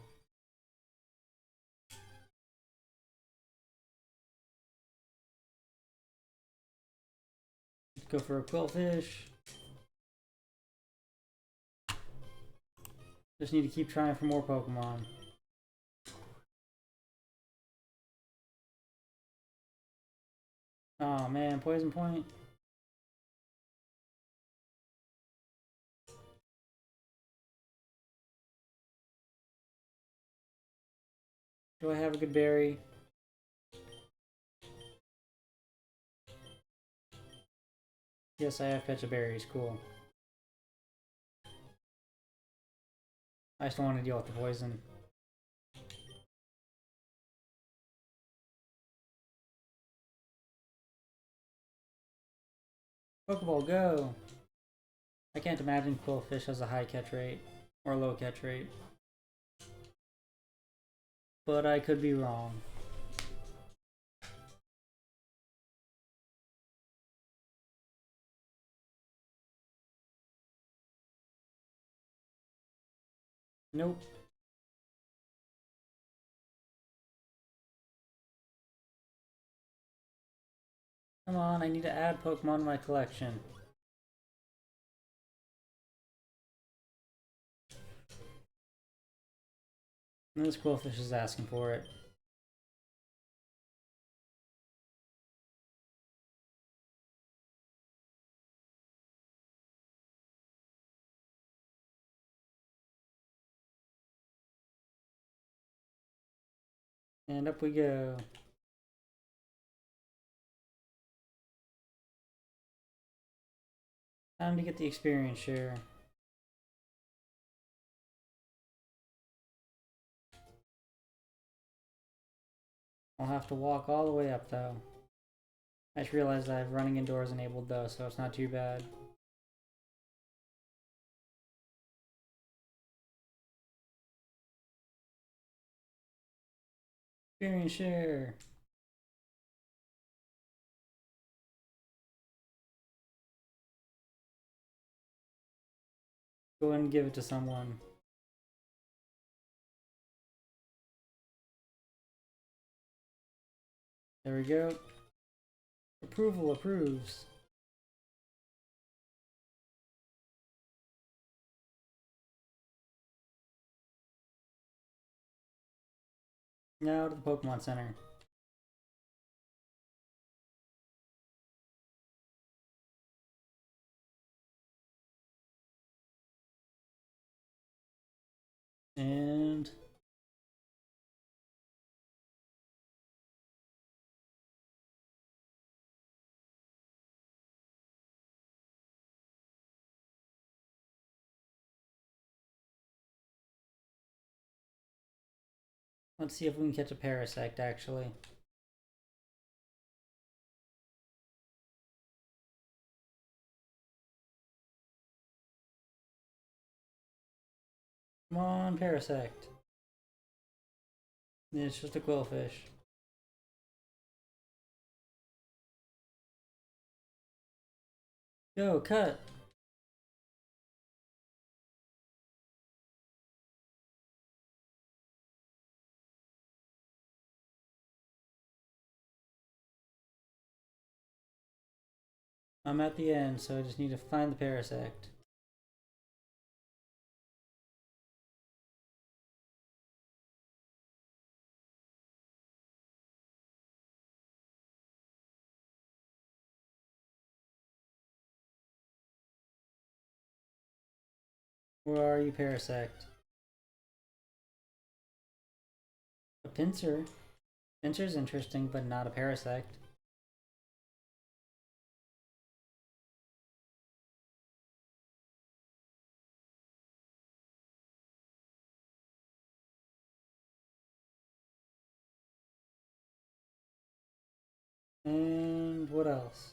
Let's go for a Quillfish. Just need to keep trying for more Pokemon. Oh man, Poison Point. Do I have a good berry? Yes, I have Pecha Berries. Cool. I just don't want to deal with the poison. Pokeball, go! I can't imagine Quillfish has a high catch rate. Or low catch rate. But I could be wrong. Nope. Come on, I need to add Pokemon to my collection. And this Quillfish is asking for it. And up we go. Time to get the experience share. I'll have to walk all the way up though. I just realized I have running indoors enabled though, so it's not too bad. Experience share. Go ahead and give it to someone. There we go. Approval approves. Now to the Pokemon Center. And let's see if we can catch a Parasect actually. Come on, Parasect. It's just a Quillfish. Go, cut! I'm at the end, so I just need to find the Parasect. Where are you, Parasect? A Pinsir? Pinsir's interesting, but not a Parasect. And what else?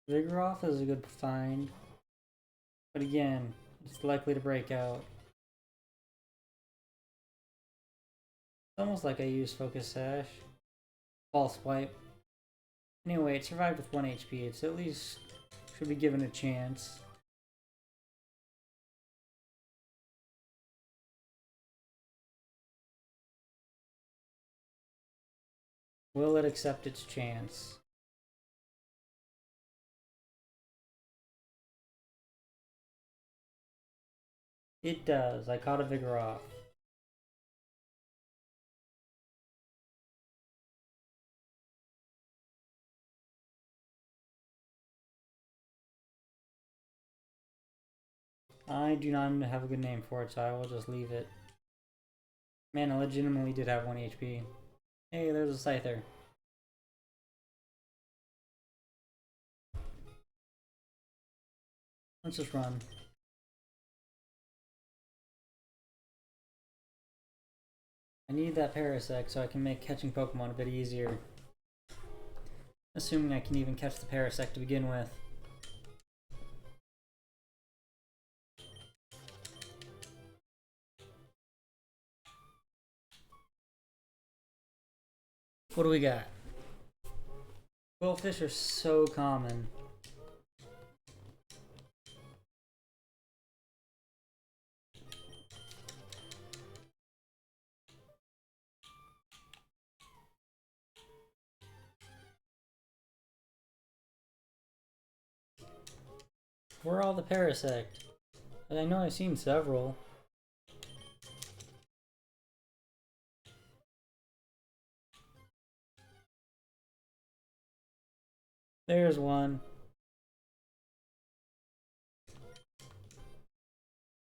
Vigoroth is a good find. But again, it's likely to break out. It's almost like I used Focus Sash. False Swipe. Anyway, it survived with 1 HP. It's at least should be given a chance. Will it accept its chance? It does. I caught a Vigoroth. I do not have a good name for it, so I will just leave it. Man, I legitimately did have 1 HP. Hey, there's a Scyther. Let's just run. I need that Parasect so I can make catching Pokemon a bit easier. Assuming I can even catch the Parasect to begin with. What do we got? Quillfish are so common. Where are all the Parasect? I know I've seen several. There's one.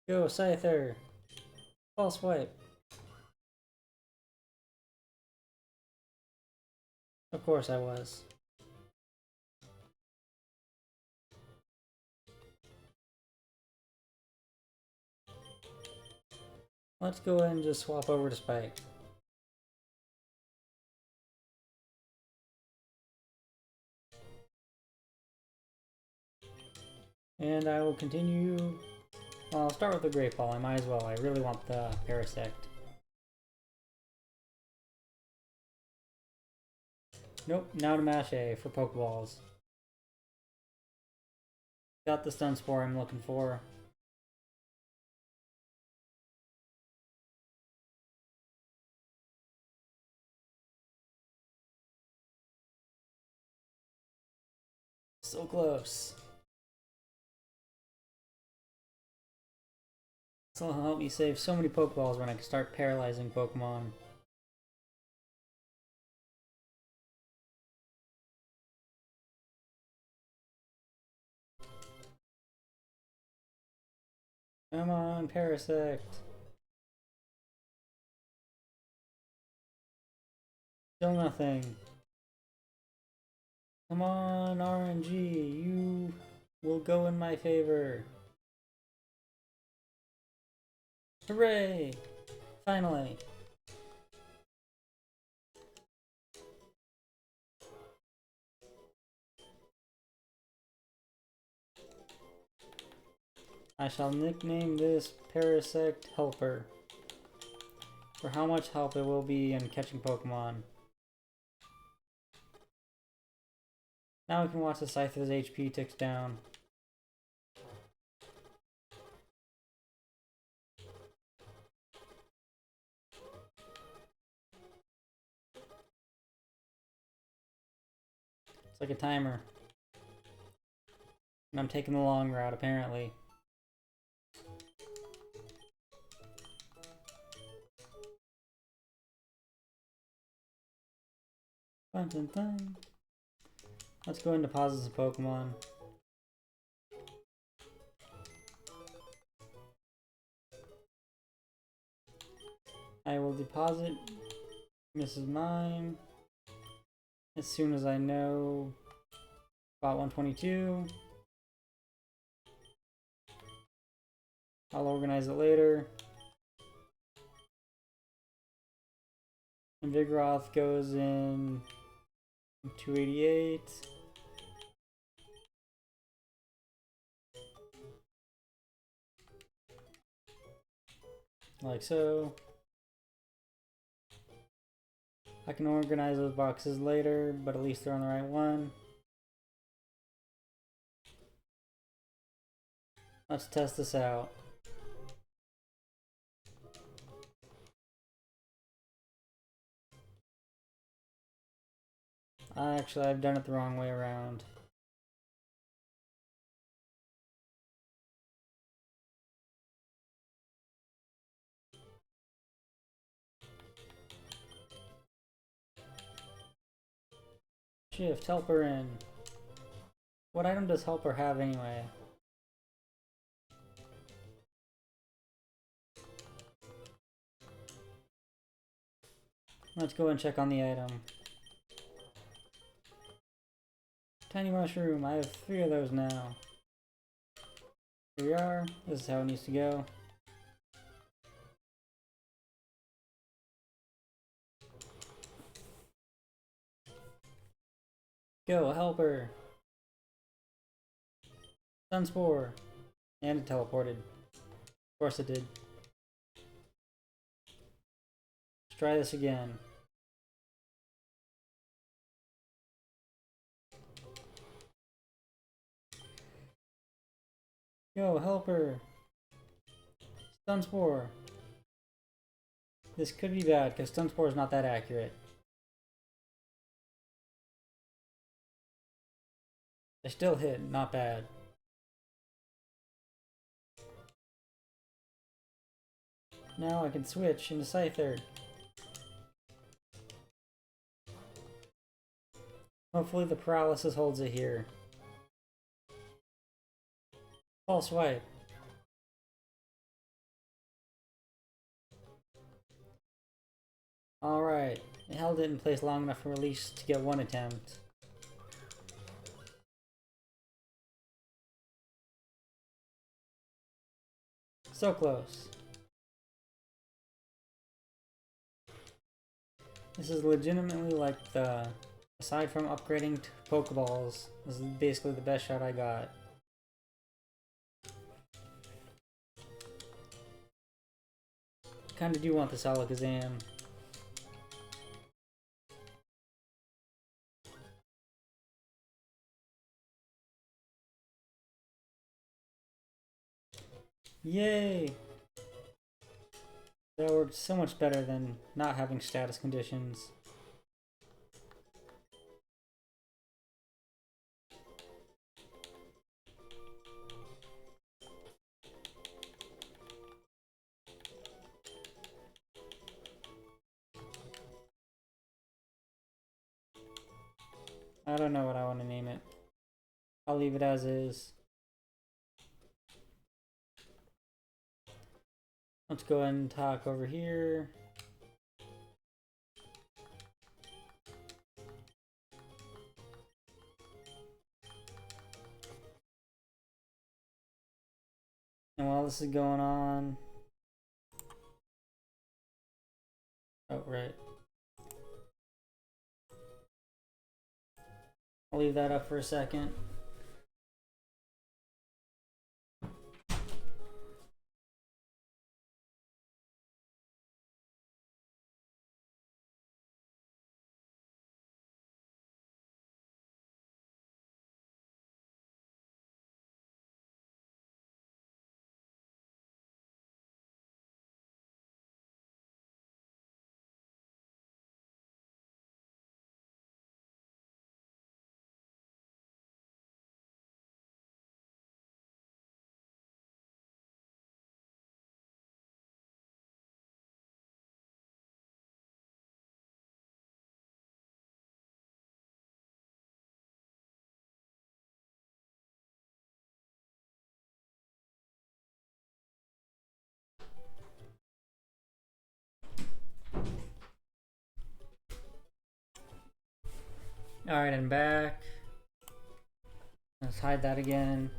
Go, Scyther! False Swipe. Of course I was. Let's go ahead and just swap over to Spike. And I will continue. Well, I'll start with the Great Ball. I might as well. I really want the Parasect. Nope, now to mash A for Pokeballs. Got the Stun Spore I'm looking for. So close. This will help me save so many Pokeballs when I can start paralyzing Pokemon. Come on, Parasect. Still nothing. Come on, RNG. You will go in my favor. Hooray! Finally. I shall nickname this Parasect Helper. For how much help it will be in catching Pokemon. Now we can watch the Scyther's HP ticks down. It's like a timer. And I'm taking the long route, apparently. Dun, dun, dun. Let's go and deposit some Pokemon. I will deposit Mrs. Mime as soon as I know about 122. I'll organize it later. And Vigoroth goes in 288. Like so. I can organize those boxes later, but at least they're on the right one. Let's test this out. Actually, I've done it the wrong way around. Shift, helper in. What item does helper have anyway? Let's go and check on the item. Tiny mushroom, I have 3 of those now. Here we are, this is how it needs to go. Go, helper! Sunspore! And it teleported. Of course it did. Let's try this again. Go, helper! Sunspore! This could be bad, because Sunspore is not that accurate. I still hit, not bad. Now I can switch into Scyther. Hopefully the paralysis holds it here. False swipe. Alright, it held it in place long enough for release to get 1 attempt. So close. This is legitimately like aside from upgrading to Pokeballs, this is basically the best shot I got. Kinda do want this Alakazam. Yay! That worked so much better than not having status conditions. I don't know what I want to name it. I'll leave it as is. Let's go ahead and talk over here. And while this is going on... Oh, right. I'll leave that up for a second. Alright, I'm back. Let's hide that again.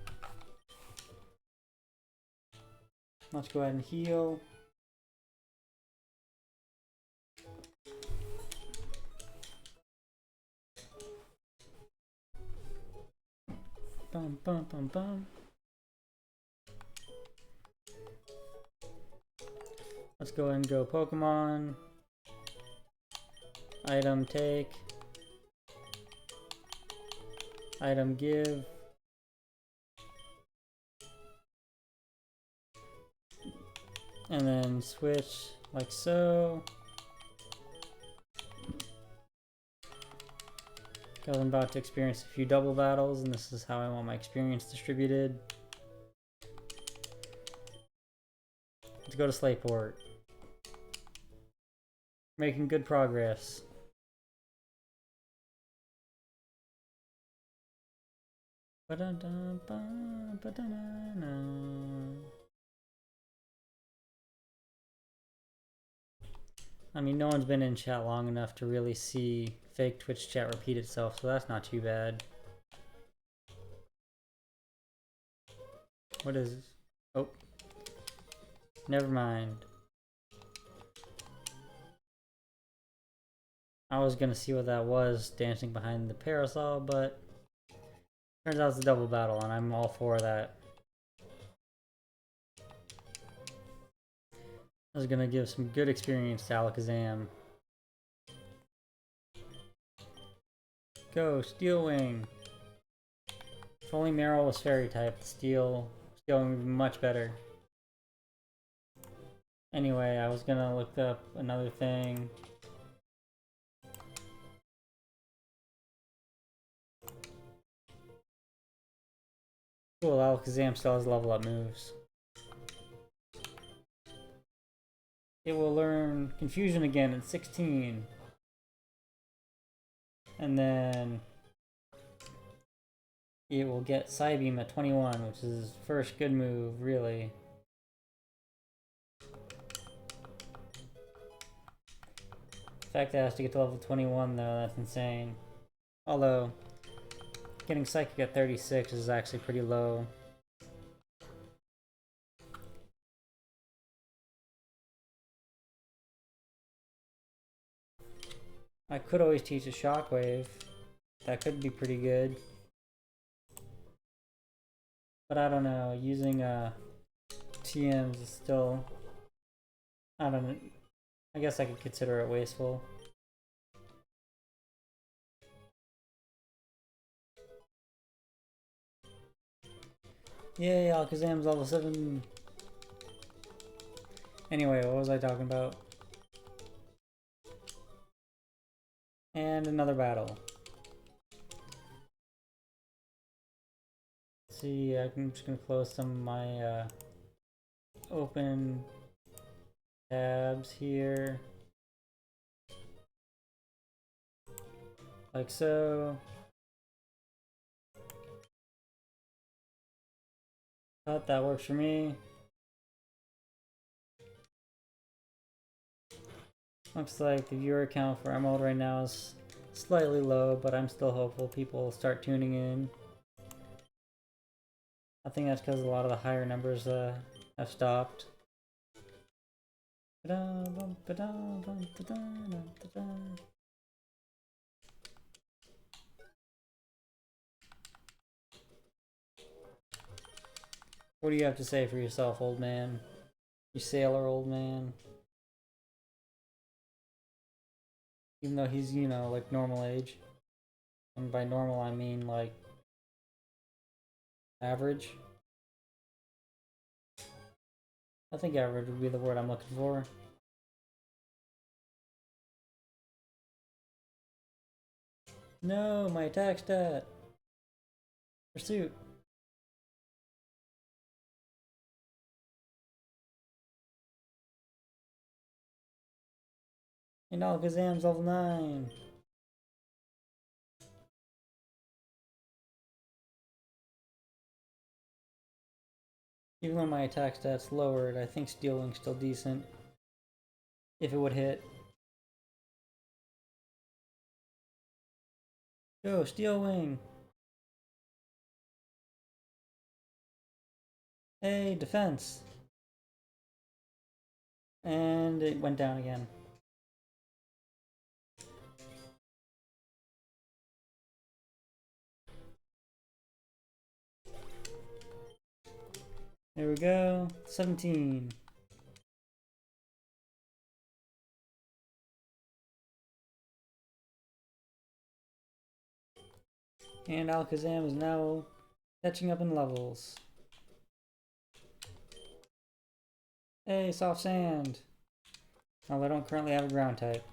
Let's go ahead and heal. bum bum bum. Let's go and go Pokemon. Item take. Item give. And then switch like so. Because I'm about to experience a few double battles, and this is how I want my experience distributed. Let's go to Slateport. Making good progress. I mean, no one's been in chat long enough to really see fake Twitch chat repeat itself, so that's not too bad. What is... Oh. Never mind. I was gonna see what that was, dancing behind the parasol, but... Turns out it's a double battle, and I'm all for that. This is gonna give some good experience to Alakazam. Go, Steel Wing! If only Meryl was Fairy type, Steel would be much better. Anyway, I was gonna look up another thing. Cool, Alakazam still has level up moves. It will learn Confusion again at 16. And then it will get Psybeam at 21, which is his first good move, really. The fact that it has to get to level 21 though, that's insane. Although, getting Psychic at 36 is actually pretty low. I could always teach a Shockwave. That could be pretty good. But I don't know, using TMs is still... I don't know. I guess I could consider it wasteful. Yay, Alakazam's level 7! Anyway, what was I talking about? And another battle. Let's see, I'm just gonna close some of my open tabs here. Like so. That works for me. Looks like the viewer count for Emerald right now is slightly low, but I'm still hopeful people will start tuning in. I think that's because a lot of the higher numbers have stopped. What do you have to say for yourself, old man? You sailor, old man. Even though he's, you know, like normal age. And by normal, I mean like average. I think average would be the word I'm looking for. No, my attack stat. Pursuit. And Alakazam's level 9. Even though my attack stat's lowered, I think Steel Wing's still decent. If it would hit. Go, Steel Wing! Hey, defense! And it went down again. There we go. 17. And Alakazam is now catching up in levels. Hey, soft sand. Oh, I don't currently have a ground type.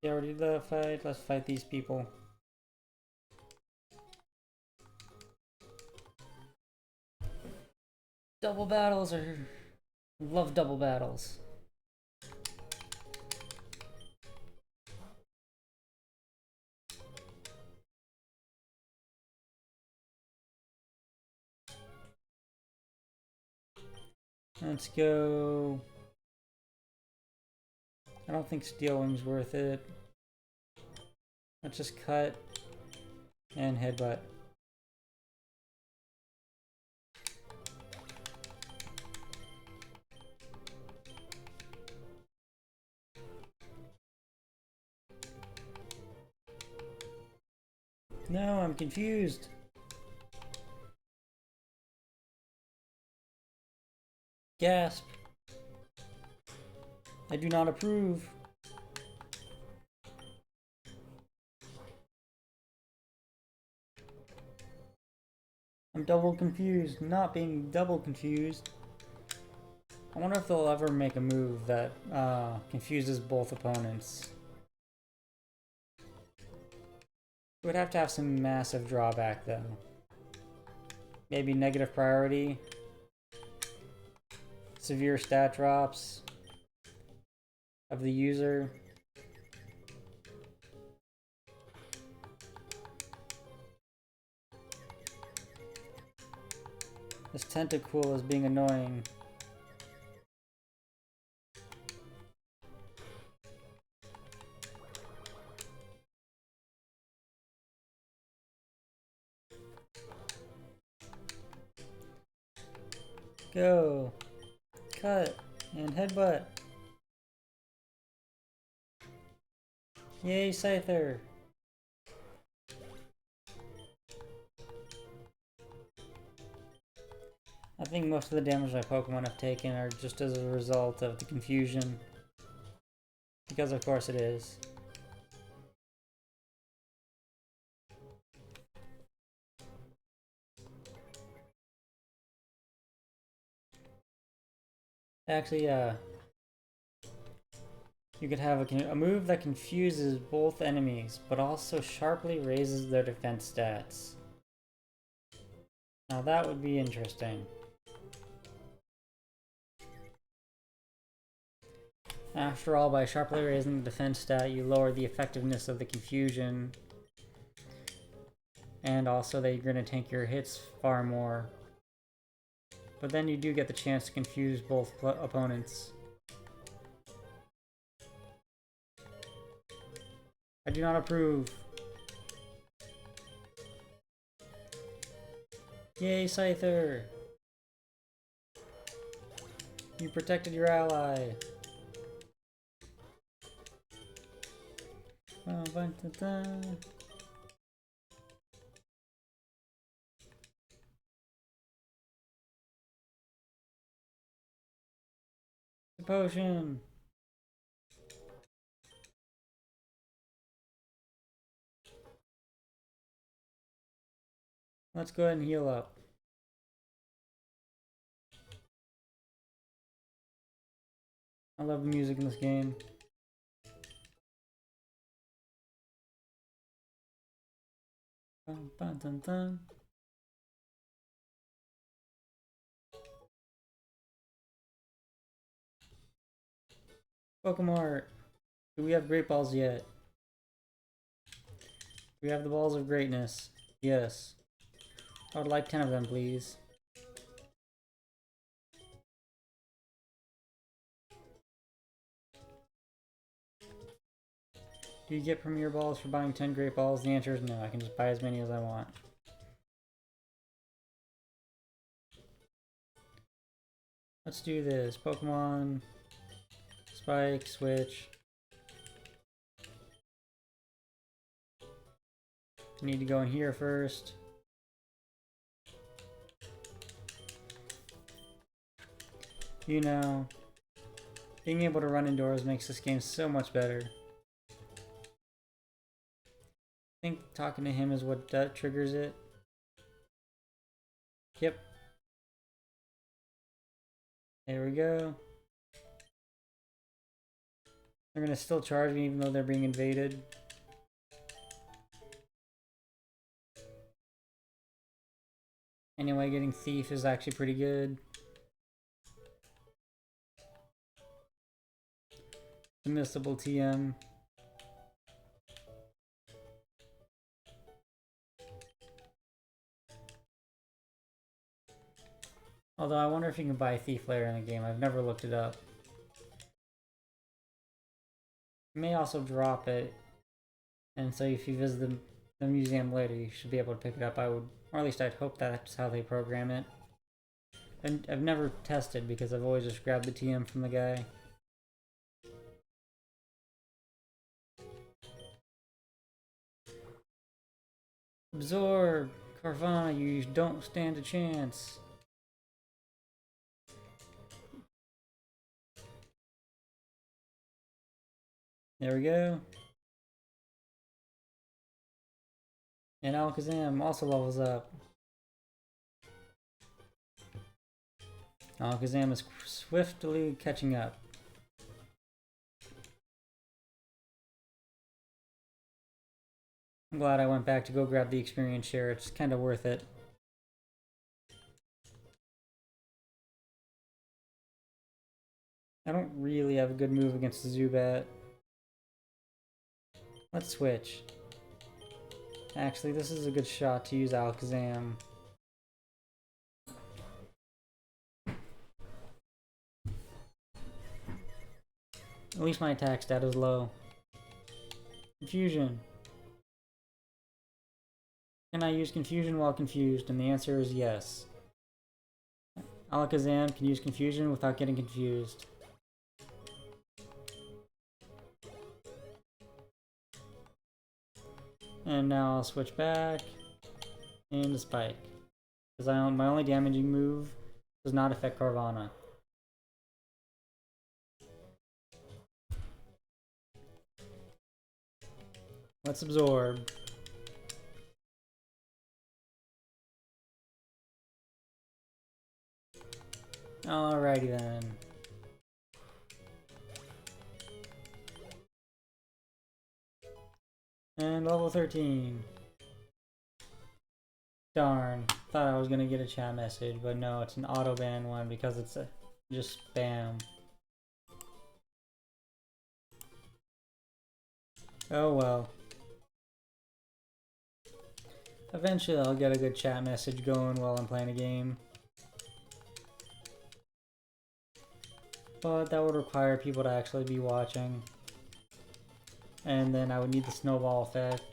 Yeah, already did the fight. Let's fight these people. Double battles are... Love double battles. Let's go. I don't think Steel Wing's worth it. Let's just cut and headbutt. No, I'm confused. Gasp. I do not approve. I'm double confused, not being double confused. I wonder if they'll ever make a move that confuses both opponents. It would have to have some massive drawback though. Maybe negative priority. Severe stat drops of the user. This Tentacool is being annoying. Go. Cut. And headbutt. Yay, Scyther. I think most of the damage my Pokemon have taken are just as a result of the confusion. Because of course it is. Actually, you could have a move that confuses both enemies, but also sharply raises their defense stats. Now that would be interesting. After all, by sharply raising the defense stat, you lower the effectiveness of the confusion. And also that you're going to tank your hits far more. But then you do get the chance to confuse both opponents. I do not approve. Yay, Scyther! You protected your ally. The potion. Let's go ahead and heal up. I love the music in this game. Dun, dun, dun, dun. Pokemon. Do we have Great Balls yet? We have the Balls of Greatness. Yes. I would like 10 of them, please. Do you get Premier Balls for buying 10 Great Balls? The answer is no. I can just buy as many as I want. Let's do this. Pokemon. Spike. Switch. I need to go in here first. You know, being able to run indoors makes this game so much better. I think talking to him is what triggers it. Yep. There we go. They're gonna still charge me even though they're being invaded. Anyway, getting Thief is actually pretty good. The missable TM. Although I wonder if you can buy a Thief later in the game. I've never looked it up. You may also drop it, and so if you visit the museum later, you should be able to pick it up. I would, or at least I'd hope that's how they program it. And I've never tested because I've always just grabbed the TM from the guy. Absorb! Carvana, you don't stand a chance. There we go. And Alakazam also levels up. Alakazam is swiftly catching up. I'm glad I went back to go grab the experience share. It's kind of worth it. I don't really have a good move against the Zubat. Let's switch. Actually, this is a good shot to use Alakazam. At least my attack stat is low. Confusion. Can I use Confusion while confused? And the answer is yes. Alakazam can use Confusion without getting confused. And now I'll switch back into Spike. Because my only damaging move does not affect Carvana. Let's absorb. Alrighty then. And level 13. Darn. Thought I was gonna get a chat message, but no, it's an auto ban one because it's just spam. Oh well. Eventually I'll get a good chat message going while I'm playing a game. But that would require people to actually be watching. And then I would need the snowball effect.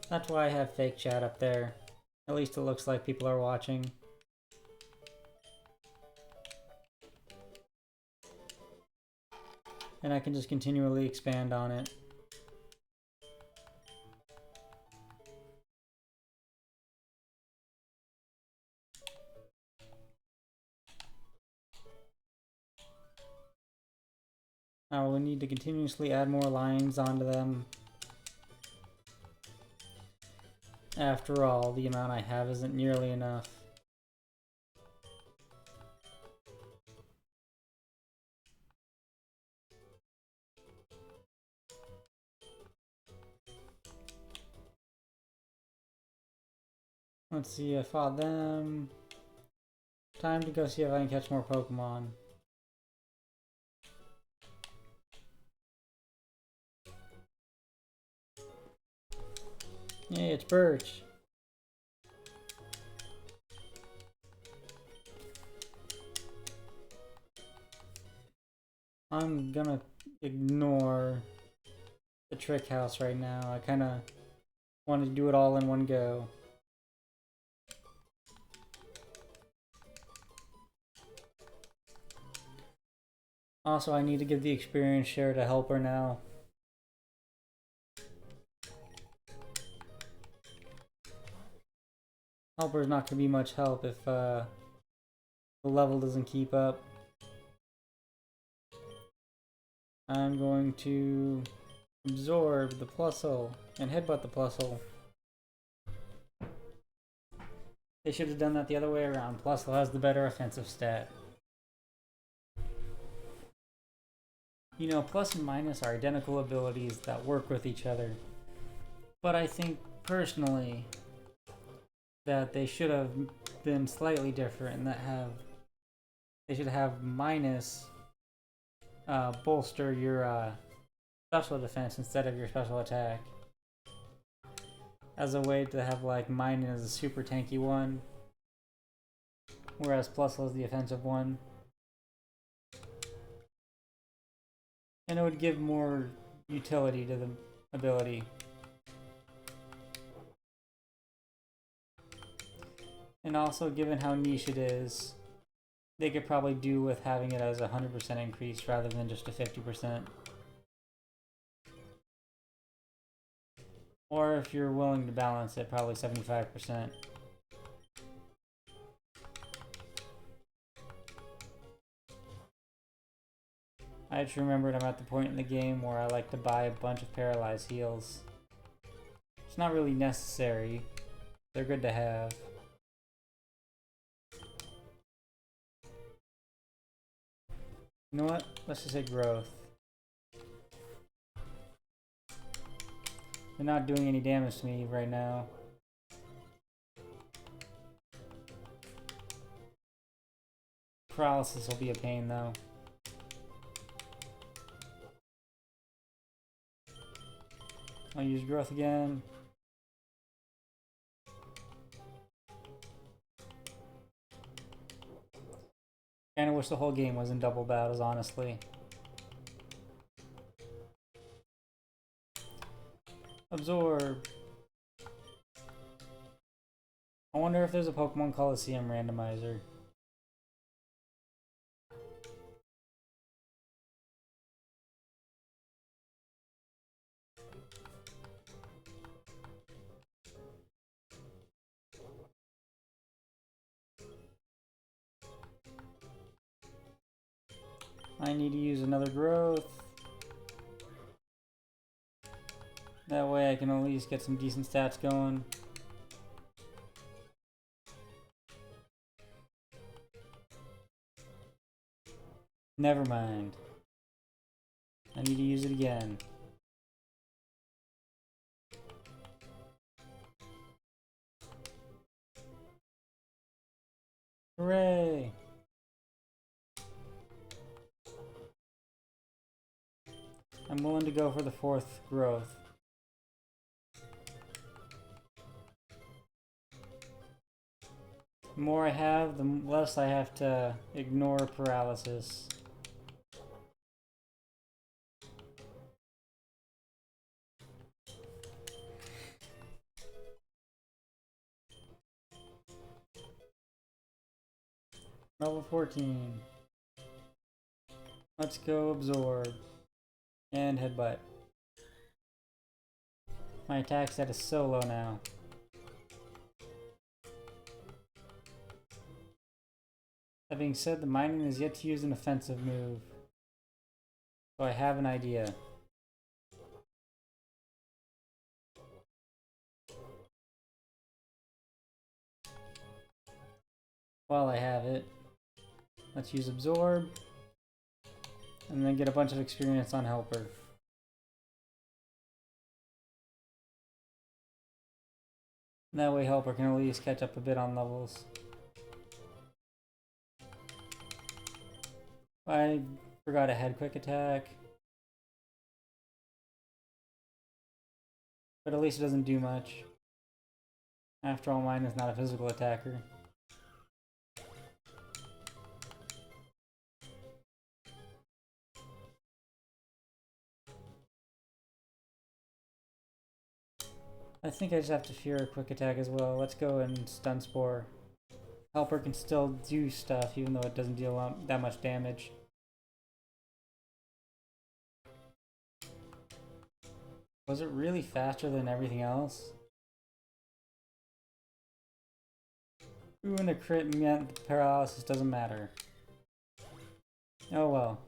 That's why I have fake chat up there. At least it looks like people are watching. And I can just continually expand on it. I will need to continuously add more lines onto them. After all, the amount I have isn't nearly enough. Let's see, I fought them. Time to go see if I can catch more Pokemon. Hey, it's Birch. I'm gonna ignore the trick house right now. I kinda want to do it all in one go. Also, I need to give the experience share to Helper now. Helper's not gonna be much help if the level doesn't keep up. I'm going to absorb the plus hole and headbutt the plus hole. They should have done that the other way around. Plus hole has the better offensive stat. You know, plus and minus are identical abilities that work with each other. But I think, personally, that they should have been slightly different and that they should have minus bolster your special defense instead of your special attack. As a way to have like minus a super tanky one, whereas plus was the offensive one. And it would give more utility to the ability. And also, given how niche it is, they could probably do with having it as a 100% increase rather than just a 50%. Or if you're willing to balance it, probably 75%. I just remembered I'm at the point in the game where I like to buy a bunch of paralyzed heals. It's not really necessary. They're good to have. You know what? Let's just say growth. They're not doing any damage to me right now. Paralysis will be a pain though. I'll use growth again. Kinda wish the whole game was in double battles, honestly. Absorb. I wonder if there's a Pokemon Coliseum randomizer. I need to use another growth. That way I can at least get some decent stats going. Never mind. I need to use it again. Hooray! I'm willing to go for the 4th growth. The more I have, the less I have to ignore paralysis. Level 14. Let's go absorb. And headbutt. My attack stat is so low now. That being said, the mining is yet to use an offensive move. So I have an idea. While I have it, let's use absorb. And then get a bunch of experience on helper. That way helper can at least catch up a bit on levels. I forgot a head quick attack. But at least it doesn't do much. After all, mine is not a physical attacker. I think I just have to fear a quick attack as well. Let's go and stun spore. Helper can still do stuff even though it doesn't deal that much damage. Was it really faster than everything else? Ooh, and a crit meant the paralysis doesn't matter. Oh well.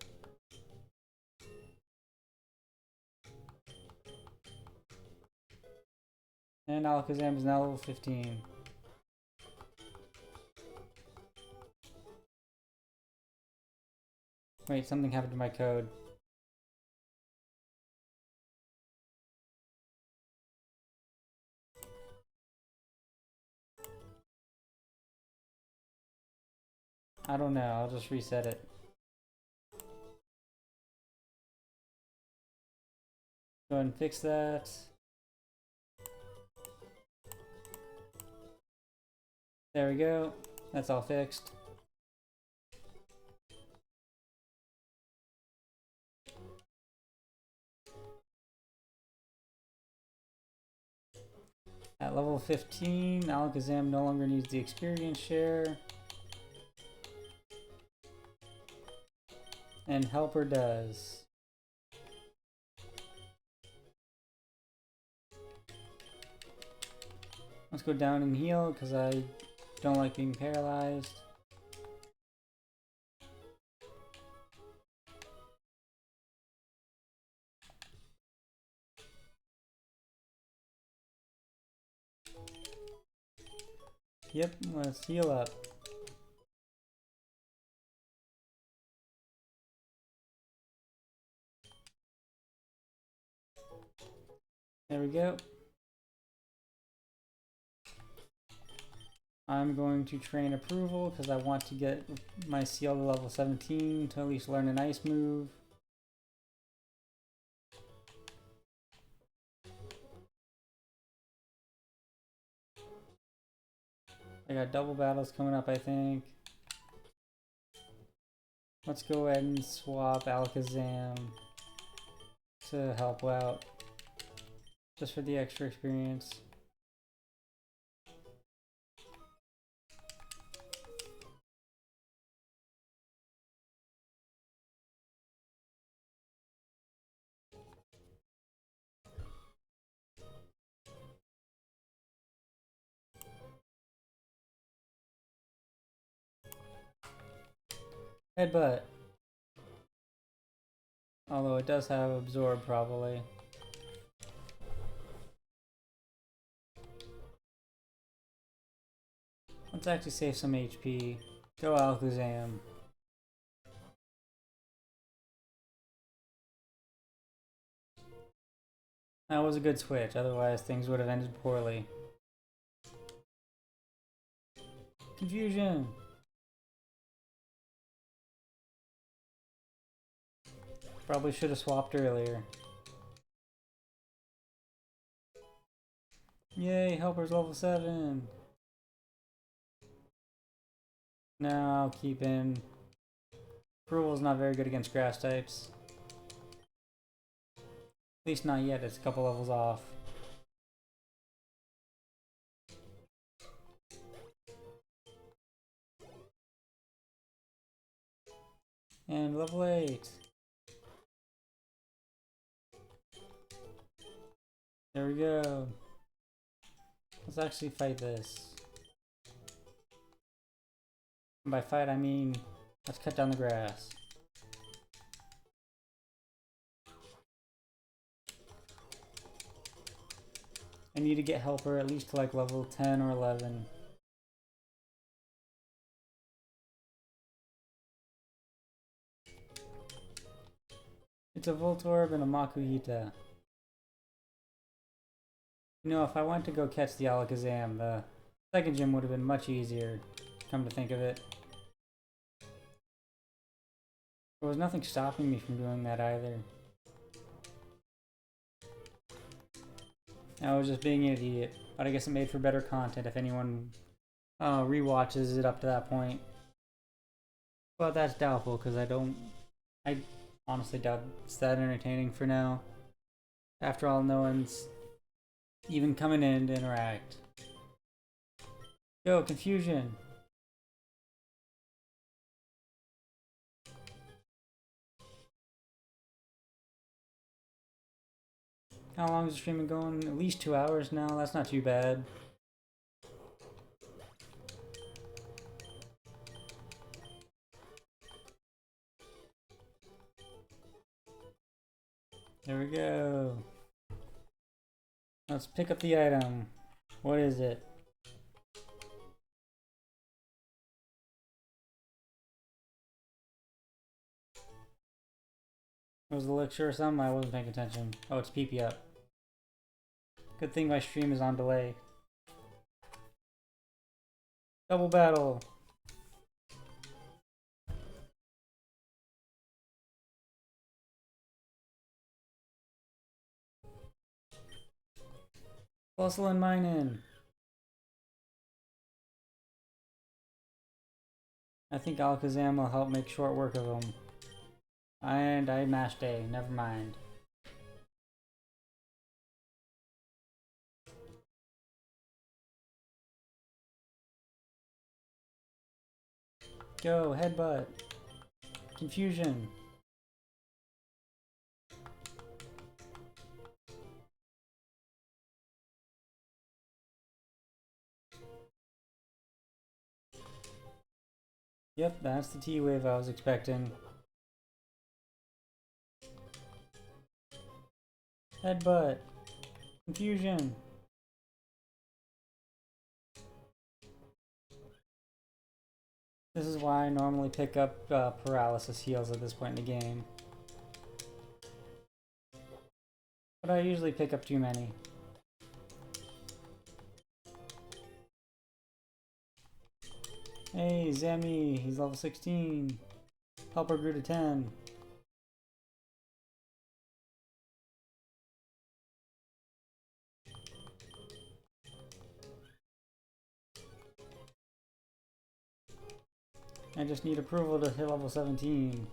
And Alakazam is now level 15. Wait, something happened to my code. I don't know, I'll just reset it. Go ahead and fix that. There we go. That's all fixed. At level 15, Alakazam no longer needs the experience share. And Helper does. Let's go down and heal because I don't like being paralyzed. Yep, let's heal up. There we go. I'm going to train approval because I want to get my seal to level 17 to at least learn an ice move. I got double battles coming up, I think. Let's go ahead and swap Alakazam to help out. Just for the extra experience. Headbutt. Although it does have Absorb, probably. Let's actually save some HP. Go Alakazam. That was a good switch, otherwise things would have ended poorly. Confusion! Probably should have swapped earlier. Yay, Helper's level 7! Now I'll keep in. Approval's not very good against grass types. At least not yet, it's a couple levels off. And level 8. There we go. Let's actually fight this. And by fight, I mean, let's cut down the grass. I need to get Helper at least to like level 10 or 11. It's a Voltorb and a Makuhita. You know, if I went to go catch the Alakazam, the second gym would have been much easier, come to think of it. There was nothing stopping me from doing that either. I was just being an idiot, but I guess it made for better content if anyone rewatches it up to that point. But that's doubtful, because I honestly doubt it's that entertaining for now. After all, no one's even coming in to interact. Yo, confusion! How long is the stream been going? At least 2 hours now, that's not too bad. There we go. Let's pick up the item. What is it? Was the elixir or something? I wasn't paying attention. Oh, it's PP up. Good thing my stream is on delay. Double battle. Bustle and mining. I think Alakazam will help make short work of him. And I mashed A, never mind. Go, headbutt. Confusion. Yep, that's the T-wave I was expecting. Headbutt. Confusion. This is why I normally pick up paralysis heals at this point in the game. But I usually pick up too many. Hey, Zemi, he's level 16. Helper grew to 10. I just need approval to hit level 17.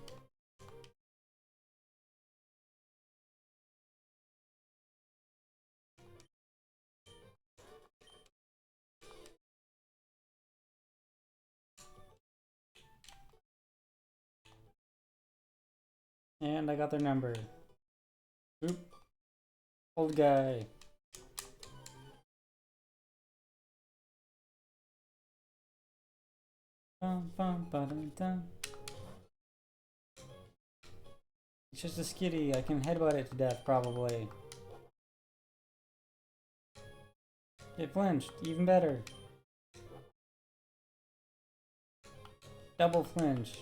And I got their number. Oop. Old guy. Bum, bum, ba-dum, dum. It's just a skitty. I can headbutt it to death, probably. It flinched. Even better. Double flinch.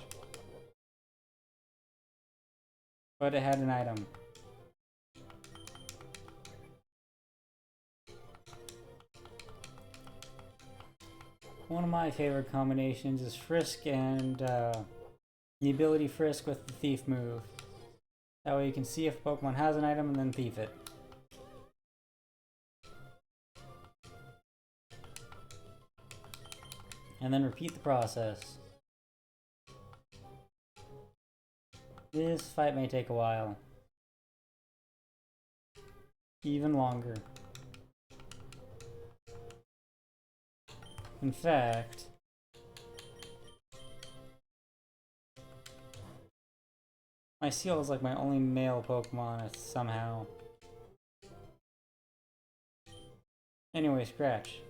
But it had an item. One of my favorite combinations is Frisk and the ability Frisk with the Thief move. That way you can see if Pokemon has an item and then thief it. And then repeat the process. This fight may take a while. Even longer. In fact, my Seal is like my only male Pokemon somehow. Anyway, Scratch.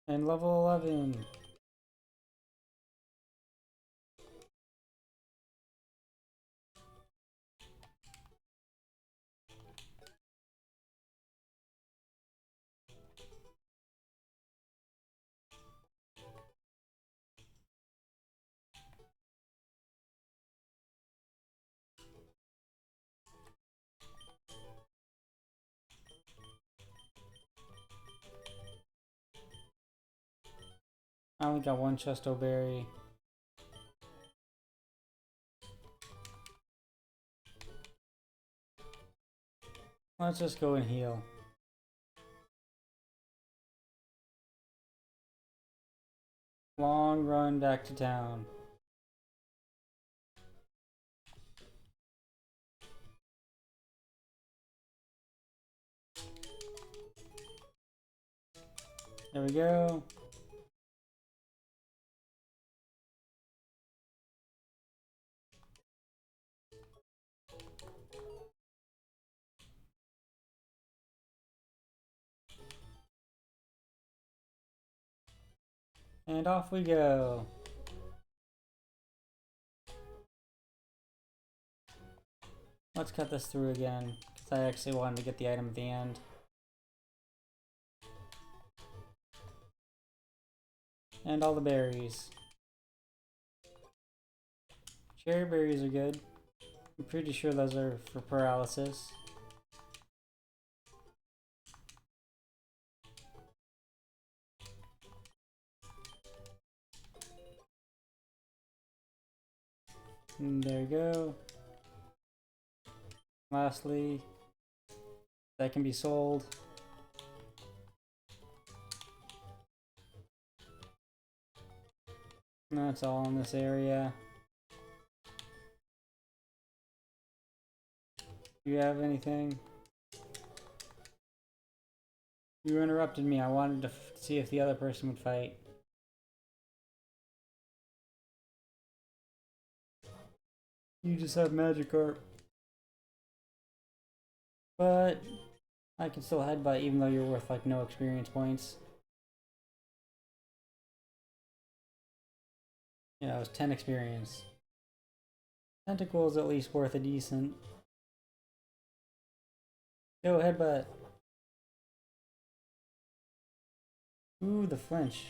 And level 11. I only got one Chesto Berry. Let's just go and heal. Long run back to town. There we go. And off we go. Let's cut this through again, because I actually wanted to get the item at the end. And all the berries. Cherry berries are good. I'm pretty sure those are for paralysis. And there you go. Lastly, that can be sold. And that's all in this area. Do you have anything? You interrupted me. I wanted to see if the other person would fight. You just have Magikarp. But I can still headbutt even though you're worth like no experience points. Yeah, it was 10 experience. Tentacle is at least worth a decent. Go headbutt. Ooh, the flinch.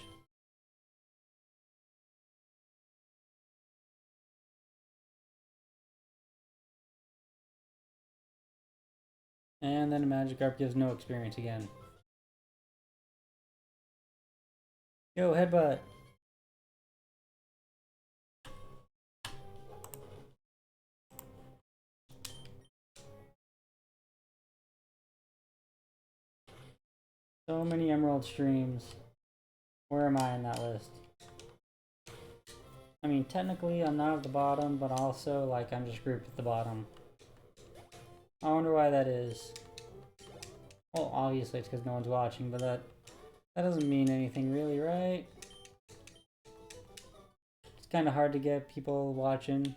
And then a Magikarp gives no experience again. Go headbutt. So many Emerald Streams. Where am I in that list? I mean, technically I'm not at the bottom, but also, like, I'm just grouped at the bottom. I wonder why that is. Well, obviously it's because no one's watching, but that doesn't mean anything really, right? It's kind of hard to get people watching.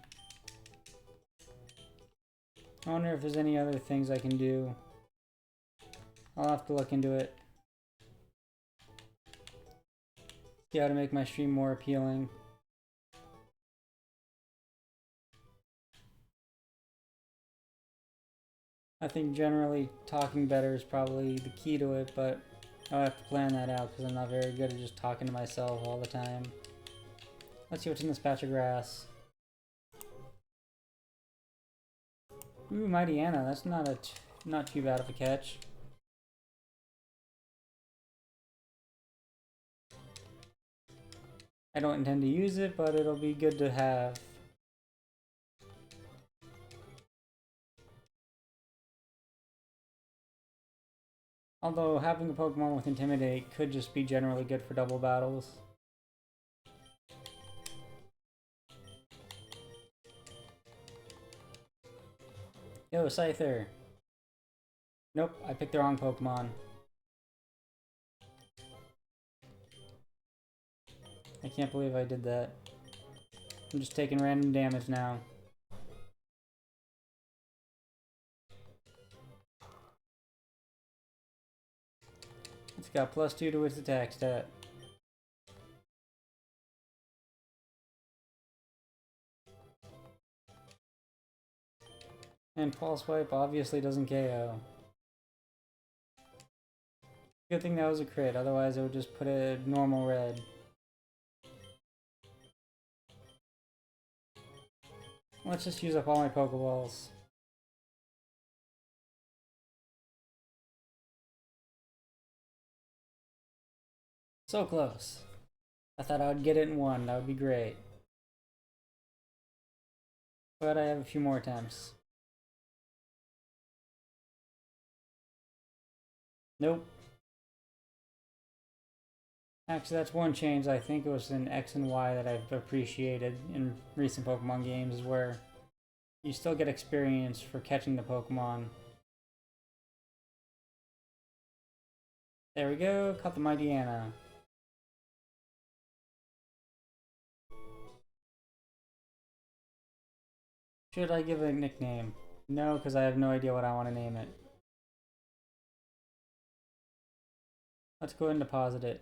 I wonder if there's any other things I can do. I'll have to look into it. See how to make my stream more appealing. I think generally talking better is probably the key to it, but I'll have to plan that out because I'm not very good at just talking to myself all the time. Let's see what's in this patch of grass. Ooh, Mighty Anna. That's not too bad of a catch. I don't intend to use it, but it'll be good to have. Although having a Pokemon with Intimidate could just be generally good for double battles. Yo, Scyther. Nope, I picked the wrong Pokemon. I can't believe I did that. I'm just taking random damage now. It's got +2 to its attack stat. And Pulse Wipe obviously doesn't KO. Good thing that was a crit, otherwise it would just put a normal red. Let's just use up all my Pokeballs. So close. I thought I would get it in one, that would be great. But I have a few more attempts. Nope. Actually, that's one change I think it was in X and Y that I've appreciated in recent Pokemon games, is where you still get experience for catching the Pokemon. There we go, caught the Mighty Anna. Should I give it a nickname? No, because I have no idea what I want to name it. Let's go ahead and deposit it.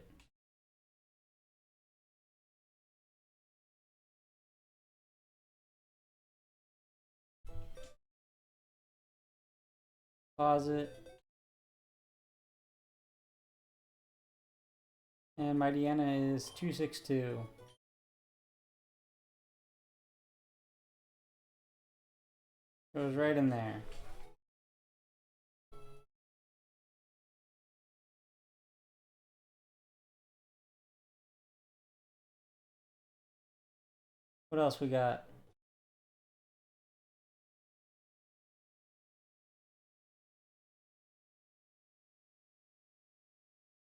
Deposit. And my Deanna is 262. Goes right in there. What else we got?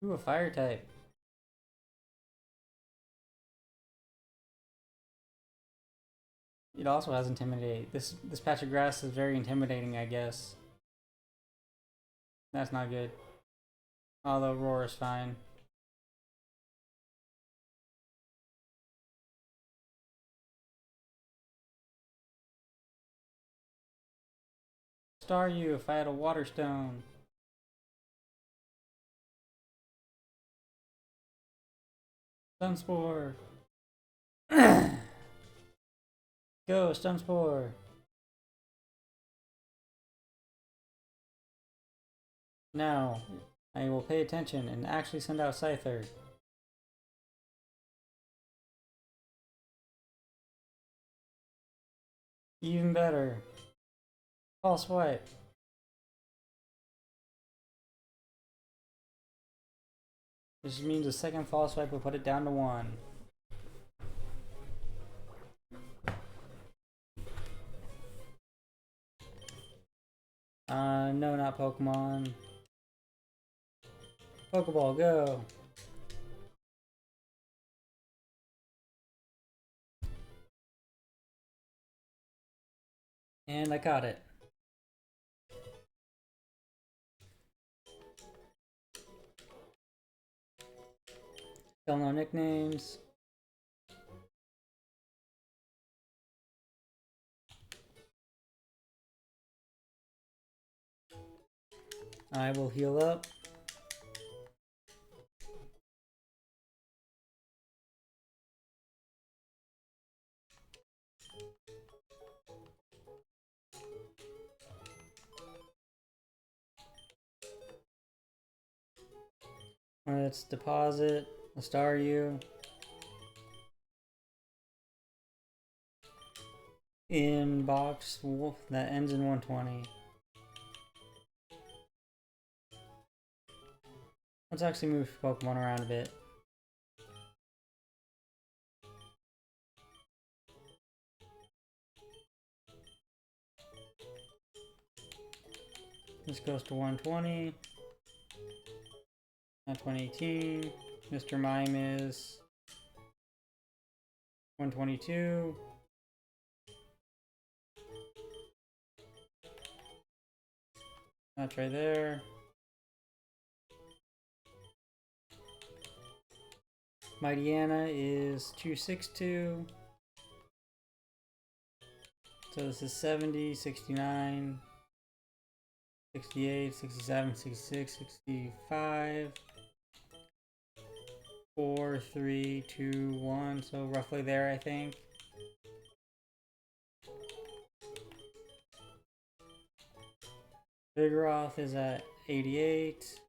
Ooh, a fire type. It also has intimidate. This patch of grass is very intimidating, I guess. That's not good. Although roar is fine. Star you if I had a water stone. Sunspore. Go, Sunspore. Now, I will pay attention and actually send out Scyther. Even better. False swipe. This means a second false swipe will put it down to 1. No, not Pokemon. Pokeball, go! And I caught it. Still no nicknames. I will heal up. Let's deposit a Staryu in box that ends in 120. Let's actually move Pokemon around a bit. This goes to 120. Not 2018. Mr. Mime is 122. That's right there. My Deanna is 262. So this is 70, 69, 68, 67, 66, 65. 4, 3, 2, 1. So roughly there, I think. Vigoroth is at 88.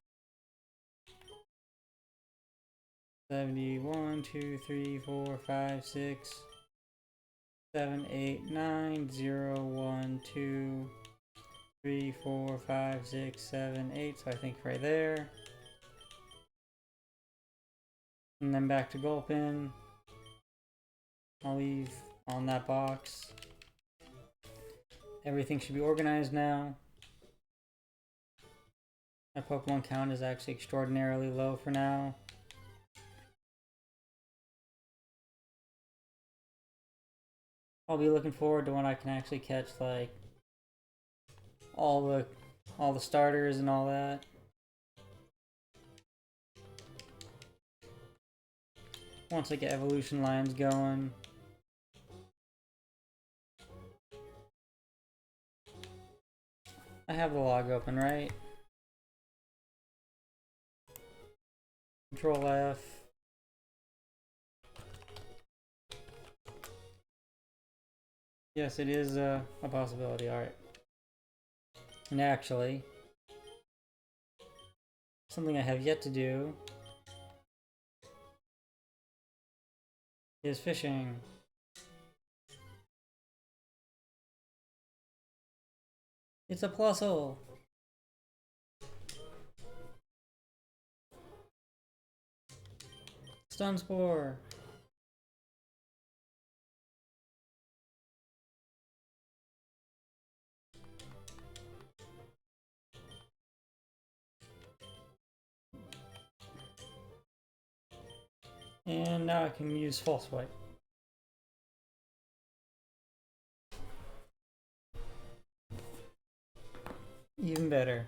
71, 2, 3, 4, 5, 6, 7, 8, 9, 0, 1, 2, 3, 4, 5, 6, 7, 8. So I think right there. And then back to Gulpin. I'll leave on that box. Everything should be organized now. My Pokemon count is actually extraordinarily low for now. I'll be looking forward to when I can actually catch like all the starters and all that. Once I get evolution lines going. I have the log open, right? Control F. Yes, it is a possibility. Alright. And actually, Something I have yet to do is fishing. It's a plusle. Stun spore. And now I can use false swipe. Even better.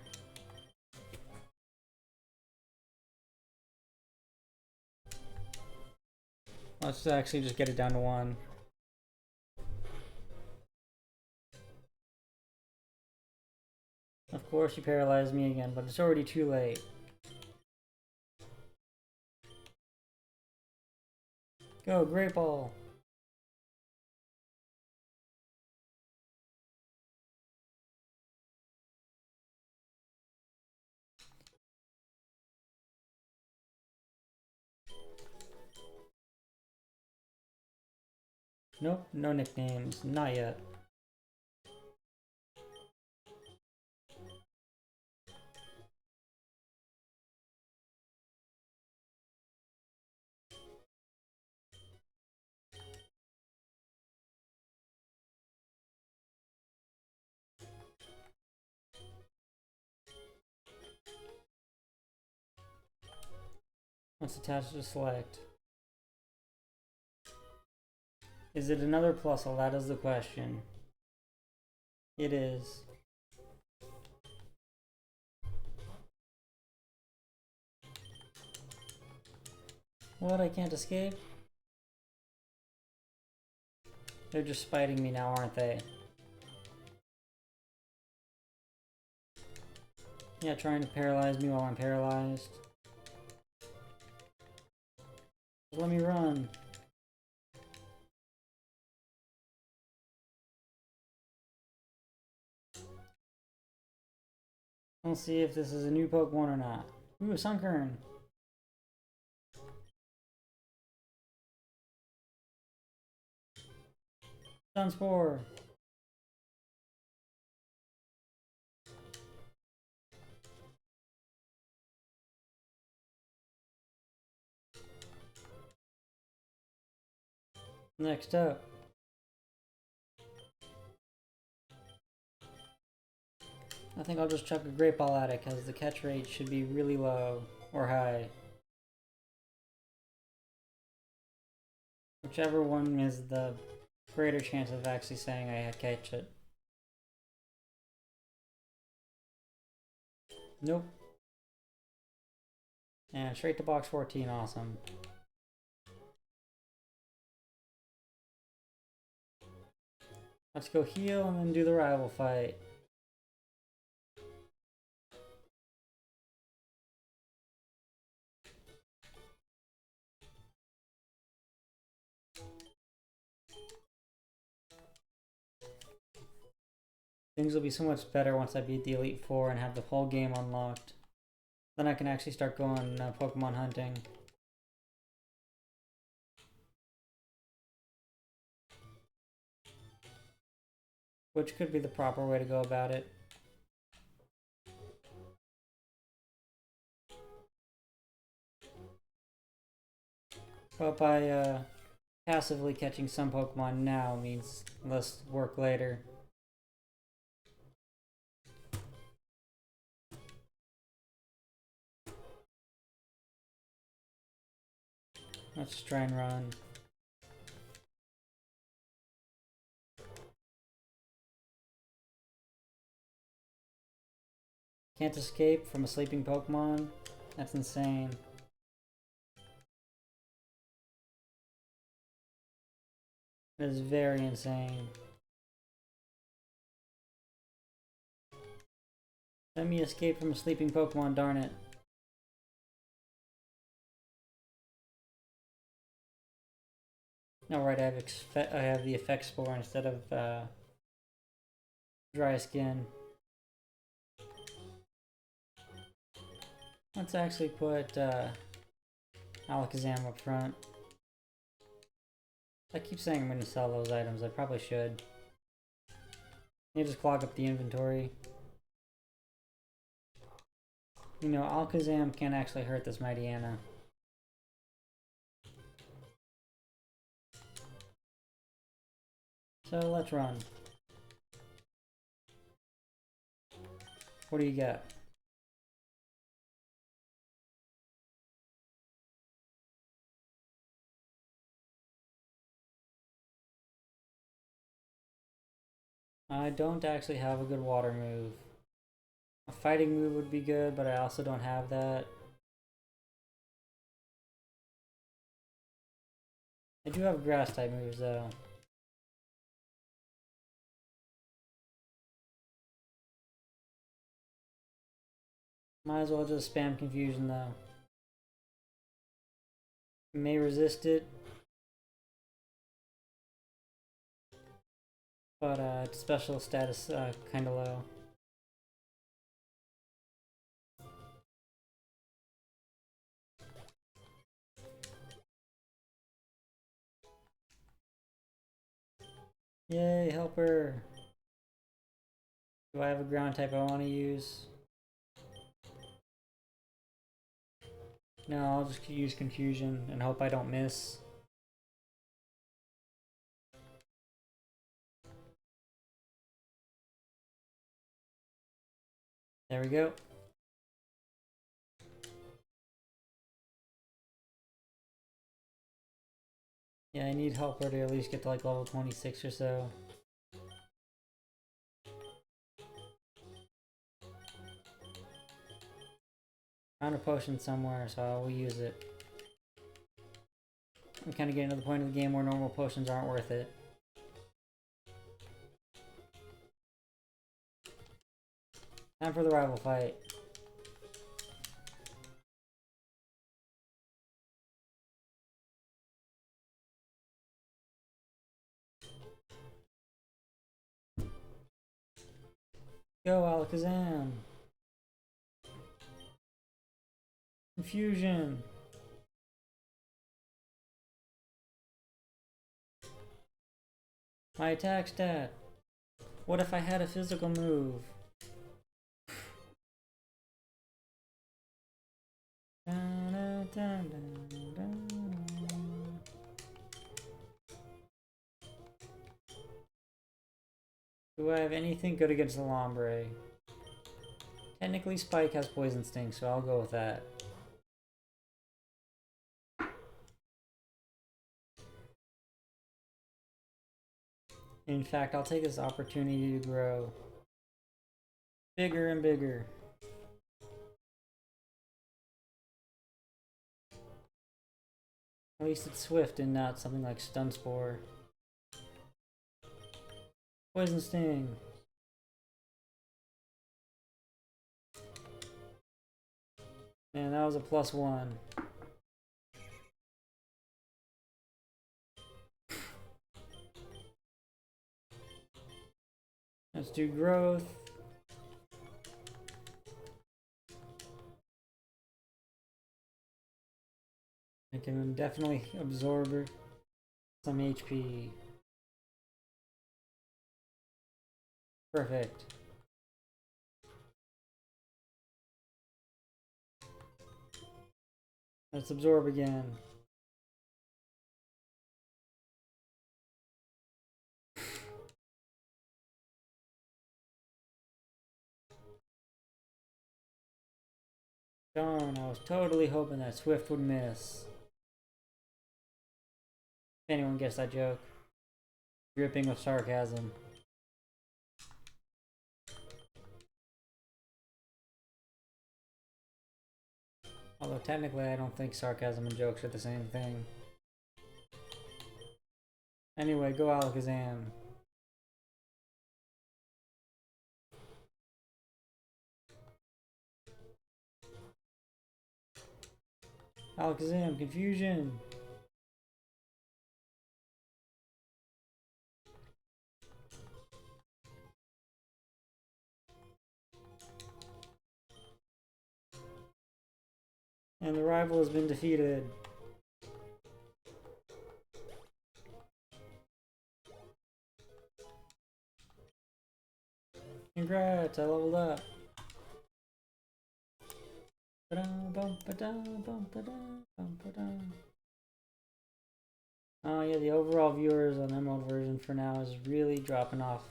Let's actually just get it down to 1. Of course you paralyzed me again, but it's already too late. Go, Great Ball! Nope, no nicknames. Not yet. Let's attach to select. Is it another plusle? That is the question. It is. What? I can't escape? They're just spiting me now, aren't they? Yeah, trying to paralyze me while I'm paralyzed. Let me run. We'll see if this is a new Pokemon or not. Ooh, a Sunkern. Sunspore. Next up. I think I'll just chuck a Great Ball at it because the catch rate should be really low or high. Whichever one is the greater chance of actually saying I catch it. Nope. And straight to box 14, awesome. Let's go heal and then do the rival fight. Things will be so much better once I beat the Elite Four and have the whole game unlocked. Then I can actually start going Pokemon hunting. Which could be the proper way to go about it. But by passively catching some Pokemon now means less work later. Let's try and run. Can't escape from a sleeping Pokemon? That's insane. That is very insane. Let me escape from a sleeping Pokemon, darn it. Alright, I have the Effect Spore instead of Dry Skin. Let's actually put Alakazam up front. I keep saying I'm going to sell those items. I probably should. You just clog up the inventory. You know, Alakazam can't actually hurt this Mighty Anna. So let's run. What do you got? I don't actually have a good water move. A fighting move would be good, but I also don't have that. I do have grass type moves though. Might as well just spam confusion though. May resist it, but its special status kinda low. Yay, helper! Do I have a ground type I want to use? No, I'll just use confusion and hope I don't miss. There we go. Yeah, I need helper to at least get to like level 26 or so. Found a potion somewhere, so I will use it. I'm kind of getting to the point of the game where normal potions aren't worth it. Time for the rival fight. Go, Alakazam! Confusion! My attack stat! What if I had a physical move? Do I have anything good against the Lombre? Technically Spike has Poison Sting, so I'll go with that. In fact, I'll take this opportunity to grow bigger and bigger. At least it's swift and not something like Stun Spore. Poison Sting. Man, that was a +1. Let's do growth. I can definitely absorb some HP. Perfect. Let's absorb again. Darn, I was totally hoping that Swift would miss. If anyone gets that joke. Dripping with sarcasm. Although technically I don't think sarcasm and jokes are the same thing. Anyway, go Alakazam. Alakazam, confusion! And the rival has been defeated. Congrats, I leveled up. Oh yeah, the overall viewers on Emerald version for now is really dropping off.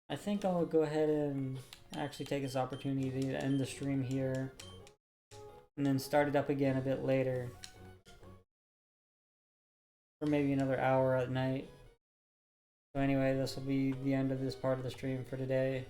I think I'll go ahead and actually take this opportunity to end the stream here and then start it up again a bit later. For maybe another hour at night. So anyway, this will be the end of this part of the stream for today.